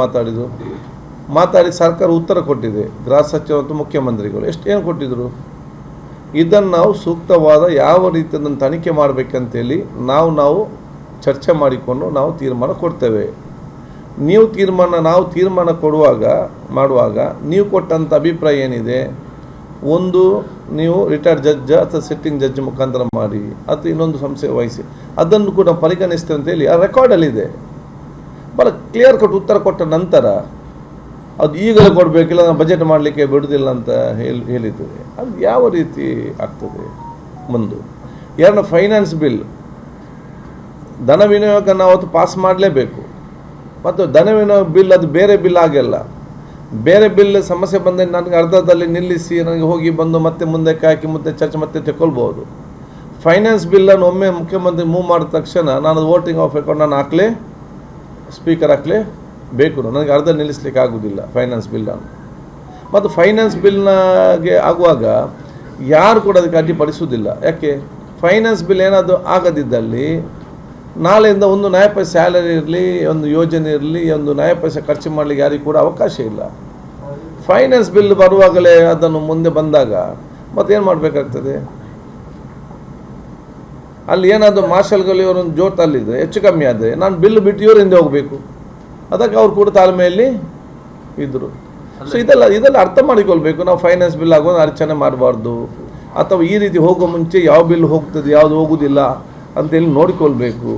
ಮಾತಾಡಿ ಸರ್ಕಾರ ಉತ್ತರ ಕೊಟ್ಟಿದೆ. ಗೃಹ ಸಚಿವ ಮತ್ತು ಮುಖ್ಯಮಂತ್ರಿಗಳು ಏನು ಕೊಟ್ಟಿದ್ರು, ಇದನ್ನು ನಾವು ಸೂಕ್ತವಾದ ಯಾವ ರೀತಿಯ ತನಿಖೆ ಮಾಡಬೇಕಂತೇಳಿ ನಾವು ಚರ್ಚೆ ಮಾಡಿಕೊಂಡು ನಾವು ತೀರ್ಮಾನ ಕೊಡ್ತೇವೆ. ನಾವು ತೀರ್ಮಾನ ಮಾಡುವಾಗ ನೀವು ಕೊಟ್ಟಂಥ ಅಭಿಪ್ರಾಯ ಏನಿದೆ, ಒಂದು ನೀವು ರಿಟೈರ್ಡ್ ಜಡ್ಜ್ ಅಥವಾ ಸಿಟ್ಟಿಂಗ್ ಜಡ್ಜ್ ಮುಖಾಂತರ ಮಾಡಿ ಅಥವಾ ಇನ್ನೊಂದು ಸಂಸ್ಥೆ ವಹಿಸಿ ಅದನ್ನು ಕೂಡ ಪರಿಗಣಿಸ್ತೇವೆ ಅಂತೇಳಿ ಆ ರೆಕಾರ್ಡಲ್ಲಿದೆ. ಭಾಳ ಕ್ಲಿಯರ್ ಉತ್ತರ ಕೊಟ್ಟ ನಂತರ ಅದು ಈಗಲೇ ಕೊಡಬೇಕಿಲ್ಲ, ನಾನು ಬಜೆಟ್ ಮಾಡಲಿಕ್ಕೆ ಬಿಡುವುದಿಲ್ಲ ಅಂತ ಹೇಳಿದ್ದೇವೆ. ಅದು ಯಾವ ರೀತಿ ಆಗ್ತದೆ? ಒಂದು 2 ಫೈನಾನ್ಸ್ ಬಿಲ್ ಧನ ವಿನಿಯೋಗ ನಾವು ಅವತ್ತು ಪಾಸ್ ಮಾಡಲೇಬೇಕು. ಮತ್ತು ಧನ ವಿನಿಯೋಗ ಬಿಲ್ ಅದು ಬೇರೆ ಬಿಲ್ ಆಗಿಲ್ಲ. ಬೇರೆ ಬಿಲ್ ಸಮಸ್ಯೆ ಬಂದರೆ ನನಗೆ ಅರ್ಧದಲ್ಲಿ ನಿಲ್ಲಿಸಿ ನನಗೆ ಹೋಗಿ ಬಂದು ಮತ್ತೆ ಮುಂದಕ್ಕೆ ಹಾಕಿ ಮತ್ತೆ ಚರ್ಚೆ ಮತ್ತೆ ತಗೊಳ್ಬೋದು. ಫೈನಾನ್ಸ್ ಬಿಲ್ಲನ್ನು ಒಮ್ಮೆ ಮುಖ್ಯಮಂತ್ರಿ ಮೂವ್ ಮಾಡಿದ ತಕ್ಷಣ ನಾನು ವೋಟಿಂಗ್ ಆಫ್ ಅಕೌಂಟ್ ನಾನು ಸ್ಪೀಕರ್ ಬೇಕು. ನನಗೆ ಅರ್ಧ ನಿಲ್ಲಿಸಲಿಕ್ಕೆ ಆಗೋದಿಲ್ಲ ಫೈನಾನ್ಸ್ ಬಿಲ್ಲನ್ನು. ಮತ್ತು ಫೈನಾನ್ಸ್ ಬಿಲ್ನಾಗೆ ಆಗುವಾಗ ಯಾರು ಕೂಡ ಅದಕ್ಕೆ ಅಡ್ಡಿಪಡಿಸುವುದಿಲ್ಲ. ಯಾಕೆ? ಫೈನಾನ್ಸ್ ಬಿಲ್ ಏನಾದರೂ ಆಗದಿದ್ದಲ್ಲಿ ನಾಳೆಯಿಂದ 1 ನಯ ಪೈಸೆ ಸ್ಯಾಲರಿ ಇರಲಿ, ಒಂದು ಯೋಜನೆ ಇರಲಿ, 1 ನಯ ಪೈಸೆ ಖರ್ಚು ಮಾಡಲಿಕ್ಕೆ ಯಾರಿಗೂ ಕೂಡ ಅವಕಾಶ ಇಲ್ಲ. ಫೈನಾನ್ಸ್ ಬಿಲ್ ಬರುವಾಗಲೇ ಅದನ್ನು ಮುಂದೆ ಬಂದಾಗ ಮತ್ತೇನು ಮಾಡಬೇಕಾಗ್ತದೆ? ಅಲ್ಲಿ ಏನಾದರೂ ಮಾರ್ಷಲ್ಗಳು ಇವರೊಂದು ಜೋತಲ್ಲಿದ್ದರೆ ಹೆಚ್ಚು ಕಮ್ಮಿ ಆದರೆ ನಾನು ಬಿಲ್ ಬಿಟ್ಟು ಇವರು ಹಿಂದೆ ಹೋಗಬೇಕು. ಅದಕ್ಕೆ ಅವ್ರು ಕೂಡ ತಾಳ್ಮೆಯಲ್ಲಿ ಇದ್ದರು. ಸೊ ಇದೆಲ್ಲ ಅರ್ಥ ಮಾಡಿಕೊಳ್ಬೇಕು. ನಾವು ಫೈನಾನ್ಸ್ ಬಿಲ್ ಆಗೋದು ಅರ್ಚನೆ ಮಾಡಬಾರ್ದು, ಅಥವಾ ಈ ರೀತಿ ಹೋಗೋ ಮುಂಚೆ ಯಾವ ಬಿಲ್ ಹೋಗ್ತದೆ ಯಾವುದು ಹೋಗುವುದಿಲ್ಲ ಅಂತೇಳಿ ನೋಡಿಕೊಳ್ಬೇಕು.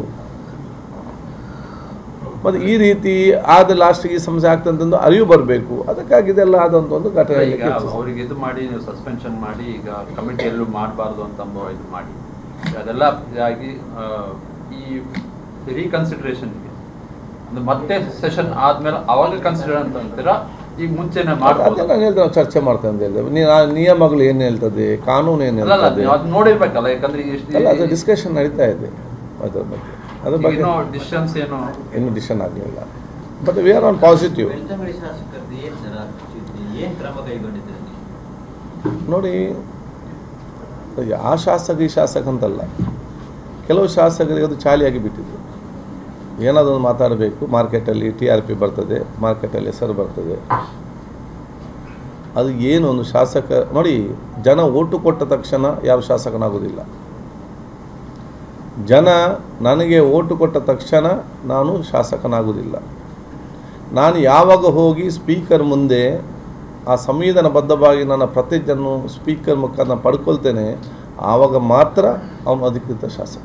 ಮತ್ತು ಈ ರೀತಿ ಆದ ಲಾಸ್ಟಿಗೆ ಸಮಸ್ಯೆ ಆಗ್ತಂತಂದು ಅರಿವು ಬರಬೇಕು. ಅದಕ್ಕಾಗಿ ಇದೆಲ್ಲ ಆದಂಥ ಒಂದು ಘಟನೆ. ಈಗ ಅವ್ರಿಗೆ ಇದು ಮಾಡಿ ನೀವು ಸಸ್ಪೆನ್ಷನ್ ಮಾಡಿ ಈಗ ಕಮಿಟಿಯಲ್ಲೂ ಮಾಡಬಾರ್ದು ಅಂತ ಇದು ಮಾಡಿ ಅದೆಲ್ಲ ಆಗಿ ಈ ರೀಕನ್ಸಿಡರೇಷನ್ಗೆ ಮತ್ತೆ ಸೆಷನ್ ಆದ್ಮೇಲೆ ಅವಾಗ ಕನ್ಸಿಡರ್ ಅಂತ ಅಂತೀರಾ ಈಗ ಮುಂಚೆನೆ ಅದೇ ಮಾಡ್ಬೋದು? ನಾನು ಹೇಳ್ದೆ, ನಾವು ಚರ್ಚೆ ಮಾಡ್ತಾ ಅಂತ ಹೇಳಿದೆ. ನಿಯಮಗಳು ಏನು ಹೇಳ್ತದೆ, ಕಾನೂನು ಏನು ಹೇಳ್ತದೆ, ಅದು ನೋಡಿರ್ಬೇಕಲ್ಲ, ಯಾಕಂದ್ರೆ ಅಲ್ಲ ಅದು ಡಿಸ್ಕಷನ್ ನಡೀತಾ ಇದೆ ಅದ್ರ ಬಗ್ಗೆ. ಅದ್ರ ಬಗ್ಗೆ ಡಿಸಿಷನ್ಸ್ ಏನು ಇನ್ನೂ ಡಿಸಿಷನ್ ಆಗಲಿಲ್ಲ. But we are on positive. ನೋಡಿ, ಆ ಶಾಸಕ ಈ ಶಾಸಕ ಅಂತಲ್ಲ, ಕೆಲವು ಶಾಸಕರಿಗೆ ಅದು ಚಾಲಿಯಾಗಿ ಬಿಟ್ಟಿದೆ. ಏನಾದರೂ ಮಾತಾಡಬೇಕು, ಮಾರ್ಕೆಟಲ್ಲಿ TRP ಬರ್ತದೆ, ಮಾರ್ಕೆಟಲ್ಲಿ ಹೆಸರು ಬರ್ತದೆ. ಅದು ಏನು ಒಂದು ಶಾಸಕ ನೋಡಿ, ಜನ ಓಟು ಕೊಟ್ಟ ತಕ್ಷಣ ಯಾವ ಶಾಸಕನಾಗೋದಿಲ್ಲ. ಜನ ನನಗೆ ಓಟು ಕೊಟ್ಟ ತಕ್ಷಣ ನಾನು ಶಾಸಕನಾಗುವುದಿಲ್ಲ. ನಾನು ಯಾವಾಗ ಹೋಗಿ ಸ್ಪೀಕರ್ ಮುಂದೆ ಆ ಸಂವಿಧಾನಬದ್ಧವಾಗಿ ನನ್ನ ಪ್ರತಿಜ್ಞೆಯನ್ನು ಸ್ಪೀಕರ್ ಮುಖಾಂತರ ಪಡ್ಕೊಳ್ತೇನೆ, ಆವಾಗ ಮಾತ್ರ ಅವನು ಅಧಿಕೃತ ಶಾಸಕ.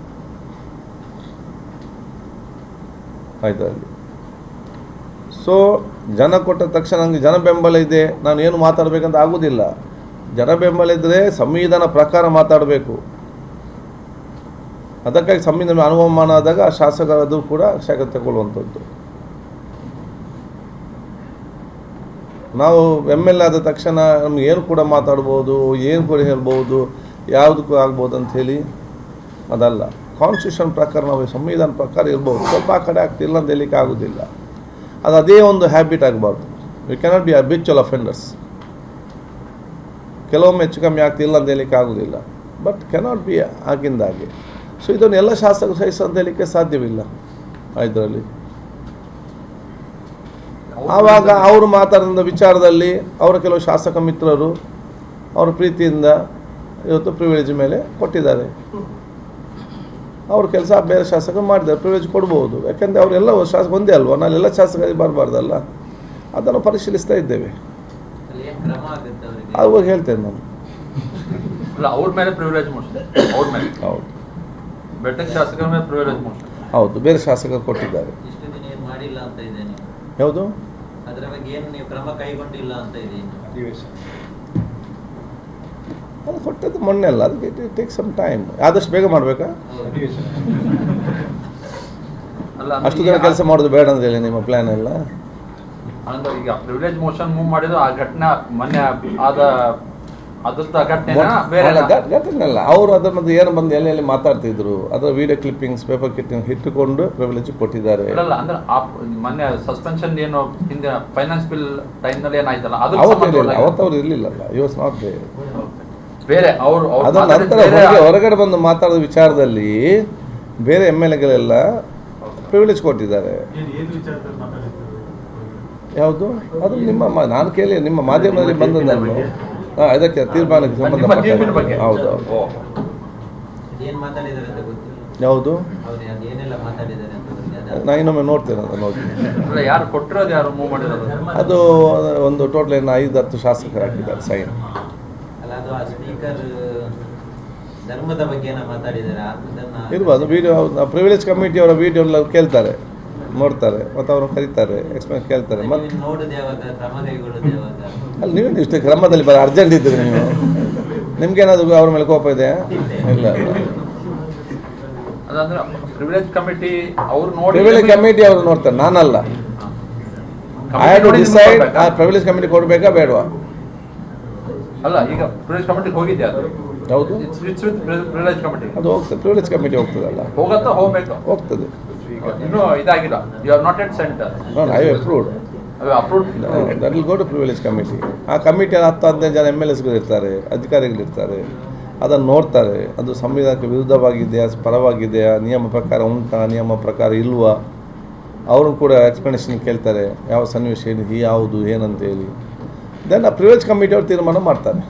ಆಯ್ತಲ್ಲಿ ಸೊ ಜನ ಕೊಟ್ಟ ತಕ್ಷಣ ನನಗೆ ಜನ ಬೆಂಬಲ ಇದೆ, ನಾನು ಏನು ಮಾತಾಡಬೇಕಂತ ಆಗೋದಿಲ್ಲ. ಜನ ಬೆಂಬಲ ಇದ್ದರೆ ಸಂವಿಧಾನ ಪ್ರಕಾರ ಮಾತಾಡಬೇಕು. ಅದಕ್ಕಾಗಿ ಸಂವಿಧಾನ ಅನುಮಾನ ಆದಾಗ ಆ ಶಾಸಕರದು ಕೂಡ ಶಾಖ ತಗೊಳ್ಳುವಂಥದ್ದು. ನಾವು MLA ಆದ ತಕ್ಷಣ ನಮ್ಗೆ ಏನು ಕೂಡ ಮಾತಾಡ್ಬೋದು, ಏನು ಕೂಡ ಹೇಳ್ಬೋದು, ಯಾವುದಕ್ಕೂ ಆಗ್ಬೋದು ಅಂಥೇಳಿ ಅದಲ್ಲ. ಕಾನ್ಸ್ಟಿಟ್ಯೂಷನ್ ಪ್ರಕಾರ ನಾವು ಸಂವಿಧಾನ ಪ್ರಕಾರ ಇರ್ಬೋದು, ಸ್ವಲ್ಪ ಆ ಕಡೆ ಆಗ್ತಿಲ್ಲ ಅಂತ ಹೇಳಲಿಕ್ಕೆ ಆಗೋದಿಲ್ಲ. ಅದು ಅದೇ ಒಂದು ಹ್ಯಾಬಿಟ್ ಆಗಬಾರ್ದು. V cannot be habitual offenders. ಕೆಲವೊಮ್ಮೆ ಹೆಚ್ಚು ಕಮ್ಮಿ ಆಗ್ತಿಲ್ಲ ಅಂತ ಹೇಳಲಿಕ್ಕೆ ಆಗೋದಿಲ್ಲ, ಬಟ್ ಕೆನಾಟ್ ಬಿ ಆಗಿಂದಾಗೆ. ಸೊ ಇದನ್ನು ಎಲ್ಲ ಶಾಸಕರು ಸಹಿಸ ಅಂತ ಹೇಳಲಿಕ್ಕೆ ಸಾಧ್ಯವಿಲ್ಲ. ಇದರಲ್ಲಿ ಆವಾಗ ಅವರು ಮಾತಾಡಿದ ವಿಚಾರದಲ್ಲಿ ಅವರ ಕೆಲವು ಶಾಸಕ ಮಿತ್ರರು ಅವರ ಪ್ರೀತಿಯಿಂದ ಇವತ್ತು ಪ್ರಿವಿಲೇಜ್ ಮೇಲೆ ಕೊಟ್ಟಿದ್ದಾರೆ. ಅವ್ರ ಕೆಲಸ ಬೇರೆ ಶಾಸಕರು ಮಾಡಿದ್ದಾರೆ, ಪ್ರಿವಿಲೇಜ್ ಕೊಡ್ಬೋದು. ಯಾಕೆಂದರೆ ಅವರೆಲ್ಲ ಶಾಸಕ ಒಂದೇ ಅಲ್ವಾ, ನಾಳೆಲ್ಲ ಶಾಸಕರಿಗೆ ಬರಬಾರ್ದಲ್ಲ. ಅದನ್ನು ಪರಿಶೀಲಿಸ್ತಾ ಇದ್ದೇವೆ. ಅವಾಗ ಹೇಳ್ತೇನೆ ನಾನು. ಅವ್ರ ಮೇಲೆ ಪ್ರಿವಿಲೇಜ್ ಮೋಷನ್, ಅವ್ರ ಮೇಲೆ ಹೌದು ಬೆಟ್ಟದ ಶಾಸಕರ ಮೇಲೆ ಪ್ರಿವಿಲೇಜ್ ಮೋಷನ್ ಹೌದು, ಬೇರೆ ಶಾಸಕರು ಕೊಟ್ಟಿದ್ದಾರೆ. ಯಾವುದು ಅದರ ಬಗ್ಗೆ ಏನು ನೀವು ಕ್ರಮ ಕೈಗೊಂಡಿಲ್ಲ ಅಂತ ಇದೆ? ಅದು ಕೊಟ್ಟದ್ದು ಮೊನ್ನೆ ಅಲ್ಲ, ಅದಕ್ಕೆ ಇಟ್ ಟೇಕ್ ಸಮ್ ಟೈಮ್. ಆದಷ್ಟು ಬೇಗ ಮಾಡಬೇಕಾ? ಅಲ್ಲ ಅಷ್ಟು ದಿನ ಕೆಲಸ ಮಾಡೋದು ಬೇಡ ಅಂತ ಹೇಳಿ ನಿಮ್ಮ ಪ್ಲಾನ್ ಎಲ್ಲ? ಅಂದ್ರೆ ಈಗ ಪ್ರಿವಿಲೇಜ್ ಮೋಷನ್ ಮೂವ್ ಮಾಡಿದ್ರು ಆ ಘಟನೆ ಮೊನ್ನೆ ಆದ ಅದ್ರದ್ದು ಘಟನೆ ಬೇರೆ ಘಟನೆ ಅಲ್ಲ. ಅವರು ಅದರ ಮಧ್ಯೆ ಏನು ಬಂದು ಎಲ್ಲೆಲ್ಲಿ ಮಾತಾಡ್ತಿದ್ರು, ಅದರ ವಿಡಿಯೋ ಕ್ಲಿಪ್ಪಿಂಗ್ಸ್, ಪೇಪರ್ ಕ್ಲಿಪ್ಪಿಂಗ್ ಇಟ್ಟುಕೊಂಡು ಪ್ರಿವಿಲೇಜ್ ಕೊಟ್ಟಿದ್ದಾರೆ. ಅಲ್ಲ ಅಂದ್ರೆ ಮೊನ್ನೆ ಸಸ್ಪೆನ್ಷನ್ ಏನು ಹಿಂದೆ ಫೈನಾನ್ಸ್ ಬಿಲ್ ಟೈಮ್ ನಲ್ಲಿ ಏನಾಯ್ತಲ್ಲ ಅವತ್ತು ಅವ್ರು ಇರ್ಲಿಲ್ಲಲ್ಲ, ಯು ವಾಸ್ ನಾಟ್ ದೇರ್. ಬೇರೆ ಅವರು ಅದರ ನಂತರ ಹೊರಗಡೆ ಬಂದು ಮಾತಾಡೋ ವಿಚಾರದಲ್ಲಿ ಬೇರೆ MLAಗಳೆಲ್ಲ ಪ್ರಿವಿಲೇಜ್ ಕೊಟ್ಟಿದ್ದಾರೆ. ಯಾವುದು ಅದು ನಿಮ್ಮ ನಾನು ಕೇಳಿ ನಿಮ್ಮ ಮಾಧ್ಯಮದಲ್ಲಿ ಬಂದದ್ದನ್ನು ಇದಕ್ಕೆ ತೀರ್ಮಾನಕ್ಕೆ ಸಂಬಂಧಪಟ್ಟ. ಹೌದು ಯಾವುದು ನಾ ಇನ್ನೊಮ್ಮೆ ನೋಡ್ತೇನೆ, ಅದು ನೋಡ್ತೀನಿ. ಯಾರು ಕೊಟ್ಟಿರೋದು, ಯಾರು ಮೂವ್ ಮಾಡಿರೋದು? ಅದು ಒಂದು ಟೋಟಲ್ 5-10 ಶಾಸಕರು ಹಾಕಿದ್ದಾರೆ ಸೈನ್. ಧರ್ಮದ ಬಗ್ಗೆ ಇರ್ಬೋದು. ವಿಡಿಯೋ ಪ್ರಿವಿಲೇಜ್ ಕಮಿಟಿ ಅವರ ವಿಡಿಯೋ ಎಲ್ಲ ಕೇಳ್ತಾರೆ, ನೋಡ್ತಾರೆ, ಮತ್ತು ಅವರು ಕರೀತಾರೆ, ಎಕ್ಸ್ಪೀರಿಯನ್ಸ್ ಕೇಳ್ತಾರೆ. ಮತ್ತೆ ಅಲ್ಲಿ ನೀವೇನು ಇಷ್ಟು ಕ್ರಮದಲ್ಲಿ ಬರ ಅರ್ಜೆಂಟ್ ಇದ್ದೀರಿ ನೀವು? ನಿಮ್ಗೇನಾದ್ರು ಅವ್ರ ಮೇಲೆ ಕೋಪ ಇದೆ? ಇಲ್ಲ ಅದಂದ್ರೆ ಪ್ರಿವಿಲೇಜ್ ಕಮಿಟಿ ಅವ್ರು ನೋಡಿ, ಪ್ರಿವಿಲೇಜ್ ಕಮಿಟಿ ಅವರು ನೋಡ್ತಾರೆ, ನಾನಲ್ಲ. ಐ ಹ್ಯಾವ್ ಟು ಡಿಸೈಡ್ ಆ ಪ್ರಿವಿಲೇಜ್ ಕಮಿಟಿ ಕೊಡಬೇಕಾ ಬೇಡವಾ? ಅಲ್ಲ ಈಗ ಪ್ರಿವಿಲೇಜ್ ಕಮಿಟಿ ಹೋಗಿದೆ, ಅದು ಹೌದು ಪ್ರಿವಿಲೇಜ್ ಕಮಿಟಿ ಅದು ಹೋಗ್ತದೆ. ಪ್ರಿವಿಲೇಜ್ ಕಮಿಟಿ ಹೋಗ್ತದಲ್ಲ, ಹೋಗತ್ತಾ? ಹೋಗ್ಬೇಕು, ಹೋಗ್ತದೆ. ಇನ್ನೂ ಇದಾಗಿಲ್ಲ, you are not at cent. I approved. That will go to privilege committee. ಆ ಕಮಿಟಿಯಲ್ಲಿ 10-15 ಜನ MLAsಗಳು ಇರ್ತಾರೆ, ಅಧಿಕಾರಿಗಳಿರ್ತಾರೆ. ಅದನ್ನು ನೋಡ್ತಾರೆ, ಅದು ಸಂವಿಧಾನಕ್ಕೆ ವಿರುದ್ಧವಾಗಿದೆಯಾ, ಪರವಾಗಿದೆಯಾ, ನಿಯಮ ಪ್ರಕಾರ ಉಂಟಾ, ನಿಯಮ ಪ್ರಕಾರ ಇಲ್ವಾ, ಅವ್ರನ್ನ ಕೂಡ ಎಕ್ಸ್ಪ್ಲನೇಷನ್ ಕೇಳ್ತಾರೆ, ಯಾವ ಸನ್ನಿವೇಶ ಏನಿದೆ, ಯಾವುದು ಏನಂತೇಳಿ. ದೆನ್ ಆ ಪ್ರಿವಿಲೇಜ್ ಕಮಿಟಿ ಅವರು ತೀರ್ಮಾನ ಮಾಡ್ತಾರೆ.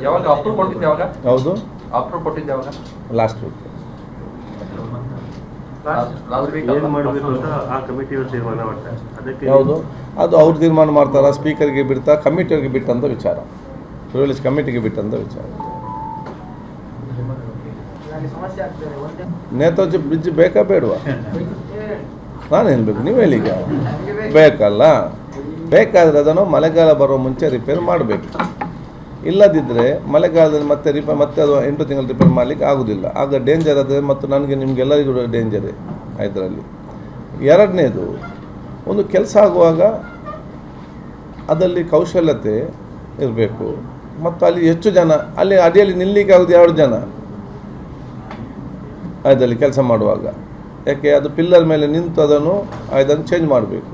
ಯಾವಾಗ ಅಪ್ರೂವ್ ಕೊಟ್ಟಿದ್ದೆ? ಯಾವಾಗ ಹೌದು ಅಪ್ರೂವ್ ಕೊಟ್ಟಿದ್ದೆ? ಯಾವಾಗ? Last week. ಏನು ಮಾಡಬೇಕು ಅಂತ ಆ ಕಮಿಟಿಯವರು ತೀರ್ಮಾನ ಮಾಡ್ತಾರೆ. ಅದಕ್ಕೆ ಯಾವುದು ಅದು ಅವ್ರು ತೀರ್ಮಾನ ಮಾಡ್ತಾರ, ಸ್ಪೀಕರ್ಗೆ ಬಿಡ್ತಾ, ಕಮಿಟಿಯವ್ರಿಗೆ ಬಿಟ್ಟಂಥ ವಿಚಾರ, ಪ್ರಿವಿಲೇಜ್ ಕಮಿಟಿಗೆ ಬಿಟ್ಟಂಥ ವಿಚಾರ. ನೇತಾಜಿ ಬ್ರಿಡ್ಜ್ ಬೇಕಾ ಬೇಡವಾ? ನಾನು ಹೇಳಬೇಕು, ನೀವು ಹೇಳೀಗ ಬೇಕಲ್ಲ. ಬೇಕಾದರೆ ಅದನ್ನು ಮಳೆಗಾಲ ಬರೋ ಮುಂಚೆ ರಿಪೇರ್ ಮಾಡಬೇಕು. ಇಲ್ಲದಿದ್ದರೆ ಮಳೆಗಾಲದಲ್ಲಿ ಮತ್ತೆ ಅದು 8 ತಿಂಗಳು ರಿಪೇರ್ ಮಾಡಲಿಕ್ಕೆ ಆಗೋದಿಲ್ಲ. ಆಗ ಡೇಂಜರ್ ಆದರೆ ಮತ್ತು ನನಗೆ ನಿಮಗೆಲ್ಲರಿಗೂ ಡೇಂಜರೇ ಇದರಲ್ಲಿ. ಎರಡನೇದು, ಒಂದು ಕೆಲಸ ಆಗುವಾಗ ಅದರಲ್ಲಿ ಕೌಶಲ್ಯತೆ ಇರಬೇಕು ಮತ್ತು ಅಲ್ಲಿ ಹೆಚ್ಚು ಜನ, ಅಲ್ಲಿ ಅಡಿಯಲ್ಲಿ ನಿಲ್ಲಿಕ್ಕೆ ಆಗೋದು 2 ಜನ ಅದರಲ್ಲಿ ಕೆಲಸ ಮಾಡುವಾಗ. ಯಾಕೆ ಅದು ಪಿಲ್ಲರ್ ಮೇಲೆ ನಿಂತು ಅದನ್ನು ಚೇಂಜ್ ಮಾಡಬೇಕು.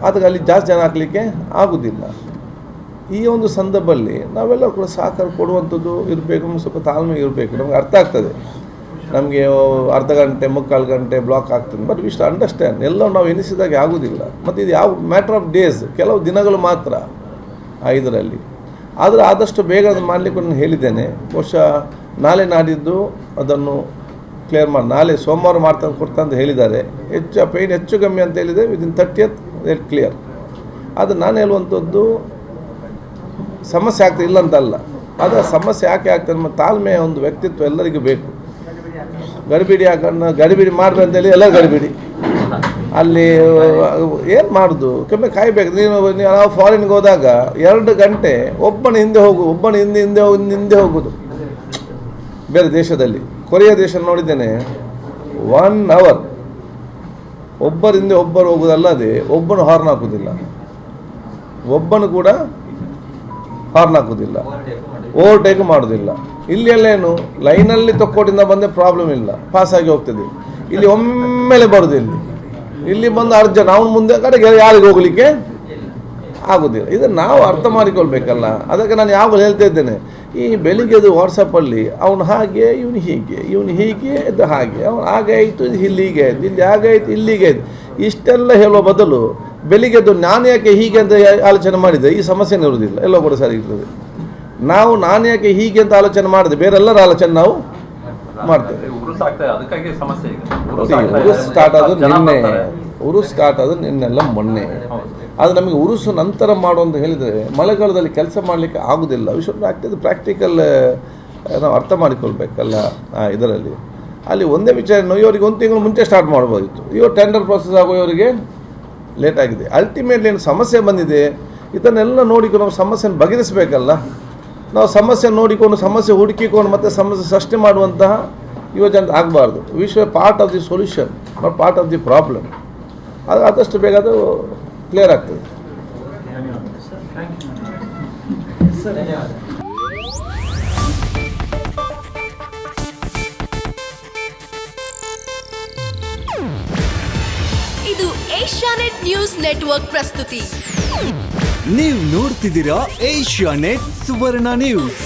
ಅದಕ್ಕೆ ಅಲ್ಲಿ ಜಾಸ್ತಿ ಜನ ಹಾಕಲಿಕ್ಕೆ ಆಗೋದಿಲ್ಲ. ಈ ಒಂದು ಸಂದರ್ಭದಲ್ಲಿ ನಾವೆಲ್ಲ ಕೂಡ ಸಹಕಾರ ಕೊಡುವಂಥದ್ದು ಇರಬೇಕು, ಸ್ವಲ್ಪ ತಾಳ್ಮೆ ಇರಬೇಕು. ನಮ್ಗೆ ಅರ್ಥ ಆಗ್ತದೆ, ನಮಗೆ ಅರ್ಧ ಗಂಟೆ 3/4 ಗಂಟೆ ಬ್ಲಾಕ್ ಆಗ್ತದೆ, ಬಟ್ ವಿ ಶುಡ್ ಅಂಡರ್ಸ್ಟ್ಯಾಂಡ್. ಎಲ್ಲವೂ ನಾವು ಎನಿಸಿದಾಗೆ ಆಗೋದಿಲ್ಲ. ಮತ್ತು ಇದು ಯಾವ ಮ್ಯಾಟ್ರ್ ಆಫ್ ಡೇಸ್, ಕೆಲವು ದಿನಗಳು ಮಾತ್ರ ಇದರಲ್ಲಿ. ಆದರೆ ಆದಷ್ಟು ಬೇಗ ಅದನ್ನು ಮಾಡಲಿಕ್ಕೆ ನಾನು ಹೇಳಿದ್ದೇನೆ. ಬಹುಶಃ ನಾಳೆ ನಾಡಿದ್ದು ಅದನ್ನು ಕ್ಲಿಯರ್ ಮಾಡಿ, ನಾಳೆ ಸೋಮವಾರ ಕೊಡ್ತಾ ಅಂತ ಹೇಳಿದ್ದಾರೆ. ಪೇಯ್ನ್ ಹೆಚ್ಚು ಕಮ್ಮಿ ಅಂತ ಹೇಳಿದೆ, ವಿದಿನ್ 30th ಕ್ಲಿಯರ್. ಅದು ನಾನು ಹೇಳುವಂಥದ್ದು ಸಮಸ್ಯೆ ಆಗ್ತದೆ ಇಲ್ಲ ಅಂತಲ್ಲ, ಆದರೆ ಸಮಸ್ಯೆ ಯಾಕೆ ಆಗ್ತದೆ ನಮ್ಮ ತಾಳ್ಮೆಯ ಒಂದು ವ್ಯಕ್ತಿತ್ವ ಎಲ್ಲರಿಗೂ ಬೇಕು. ಗಡಿಬಿಡಿ ಮಾಡ್ರಿ ಅಂತೇಳಿ ಎಲ್ಲ ಗಡಿಬಿಡಿ ಅಲ್ಲಿ ಏನು ಮಾಡೋದು, ಕಮ್ಮಿ ಕಾಯಬೇಕು. ನಾವು ಫಾರಿನ್ಗೆ ಹೋದಾಗ 2 ಗಂಟೆ ಒಬ್ಬನ ಹಿಂದೆ ಹೋಗೋದು. ಬೇರೆ ದೇಶದಲ್ಲಿ ಕೊರಿಯಾ ದೇಶ ನೋಡಿದ್ದೇನೆ, 1 hour ಒಬ್ಬರಿಂದ ಒಬ್ಬರು ಹೋಗೋದಲ್ಲದೆ ಒಬ್ಬನು ಹಾರ್ನ್ ಹಾಕೋದಿಲ್ಲ, ಒಬ್ಬನು ಕೂಡ ಹಾರ್ನ್ ಹಾಕೋದಿಲ್ಲ, ಓವರ್ಟೇಕ್ ಮಾಡೋದಿಲ್ಲ. ಇಲ್ಲಿ ಎಲ್ಲೇನು ಲೈನಲ್ಲಿ ತೊಕ್ಕೋಟಿಂದ ಬಂದರೆ ಪ್ರಾಬ್ಲಮ್ ಇಲ್ಲ, ಪಾಸಾಗಿ ಹೋಗ್ತದೆ. ಇಲ್ಲಿ ಒಮ್ಮೆಲೆ ಬರೋದು, ಇಲ್ಲಿ ಬಂದು ಅರ್ಜೆಂಟ್ ಅವನು ಮುಂದೆ ಕಡೆಗೆ ಯಾರಿಗೆ ಹೋಗಲಿಕ್ಕೆ ಆಗೋದಿಲ್ಲ. ಇದನ್ನು ನಾವು ಅರ್ಥ ಮಾಡಿಕೊಳ್ಬೇಕಲ್ಲ. ಅದಕ್ಕೆ ನಾನು ಯಾವಾಗ ಹೇಳ್ತಾ ಇದ್ದೇನೆ, ಈ ಬೆಳಿಗ್ಗೆದು ವಾಟ್ಸಪ್ಪಲ್ಲಿ ಅವನು ಹಾಗೆ ಇವನು ಹೀಗೆ ಇದು ಹಾಗೆ, ಅವನು ಹಾಗೆ ಆಯಿತು ಇಲ್ಲಿಗೆ ಆಯಿತು, ಇಲ್ಲಿ ಹಾಗೆ ಆಯಿತು ಇಲ್ಲಿಗೆ ಆಯಿತು, ಇಷ್ಟೆಲ್ಲ ಹೇಳುವ ಬದಲು ಬೆಳಿಗ್ಗೆದು ನಾನು ಯಾಕೆ ಹೀಗೆ ಅಂತ ಆಲೋಚನೆ ಮಾಡಿದೆ, ಈ ಸಮಸ್ಯೆನೇ ಇರುವುದಿಲ್ಲ, ಎಲ್ಲೋ ಕೂಡ ಸರಿ ಇರ್ತದೆ. ನಾನು ಯಾಕೆ ಹೀಗೆ ಅಂತ ಆಲೋಚನೆ ಮಾಡಿದೆ, ಬೇರೆಲ್ಲರ ಆಲೋಚನೆ ನಾವು ಮಾಡ್ತೇವೆ. ಉರುಸು ಸ್ಟಾರ್ಟ್ ಆದ್ರೆ ನಿನ್ನೆಲ್ಲ ಮೊನ್ನೆ. ಅದು ನಮಗೆ ಉರುಸು ನಂತರ ಮಾಡು ಅಂತ ಹೇಳಿದರೆ ಮಳೆಗಾಲದಲ್ಲಿ ಕೆಲಸ ಮಾಡಲಿಕ್ಕೆ ಆಗೋದಿಲ್ಲ. ವಿಷಯ ಆಗ್ತದೆ, ಪ್ರಾಕ್ಟಿಕಲ್ ನಾವು ಅರ್ಥ ಮಾಡಿಕೊಳ್ಬೇಕಲ್ಲ. ಇದರಲ್ಲಿ ಅಲ್ಲಿ ಒಂದೇ ವಿಚಾರ, ಇವರಿಗೆ 1 ತಿಂಗಳು ಮುಂಚೆ ಸ್ಟಾರ್ಟ್ ಮಾಡ್ಬೋದಿತ್ತು. ಇವರು ಟೆಂಡರ್ ಪ್ರೊಸೆಸ್ ಆಗೋಯವರಿಗೆ ಲೇಟ್ ಆಗಿದೆ. ಅಲ್ಟಿಮೇಟ್ಲಿ ಏನು ಸಮಸ್ಯೆ ಬಂದಿದೆ, ಇದನ್ನೆಲ್ಲ ನೋಡಿಕೊಂಡು ನಾವು ಸಮಸ್ಯೆನ ಬಗೆಹರಿಸಬೇಕಲ್ಲ. ನಾವು ಸಮಸ್ಯೆ ನೋಡಿಕೊಂಡು ಸಮಸ್ಯೆ ಹುಡುಕಿಕೊಂಡು ಮತ್ತೆ ಸಮಸ್ಯೆ ಸೃಷ್ಟಿ ಮಾಡುವಂತಹ ಯೋಜನೆ ಆಗಬಾರ್ದು. We should part of the solution, not part of the problem. ಅದು ಆದಷ್ಟು ಬೇಗ ಅದು ಕ್ಲಿಯರ್ ಆಗ್ತದೆ. ಇದು ಏಷ್ಯಾನೆಟ್ ನ್ಯೂಸ್ ನೆಟ್ವರ್ಕ್ ಪ್ರಸ್ತುತಿ. ನೀವು ನೋಡ್ತಿದ್ದೀರಾ ಏಷ್ಯಾನೆಟ್ ಸುವರ್ಣ ನ್ಯೂಸ್.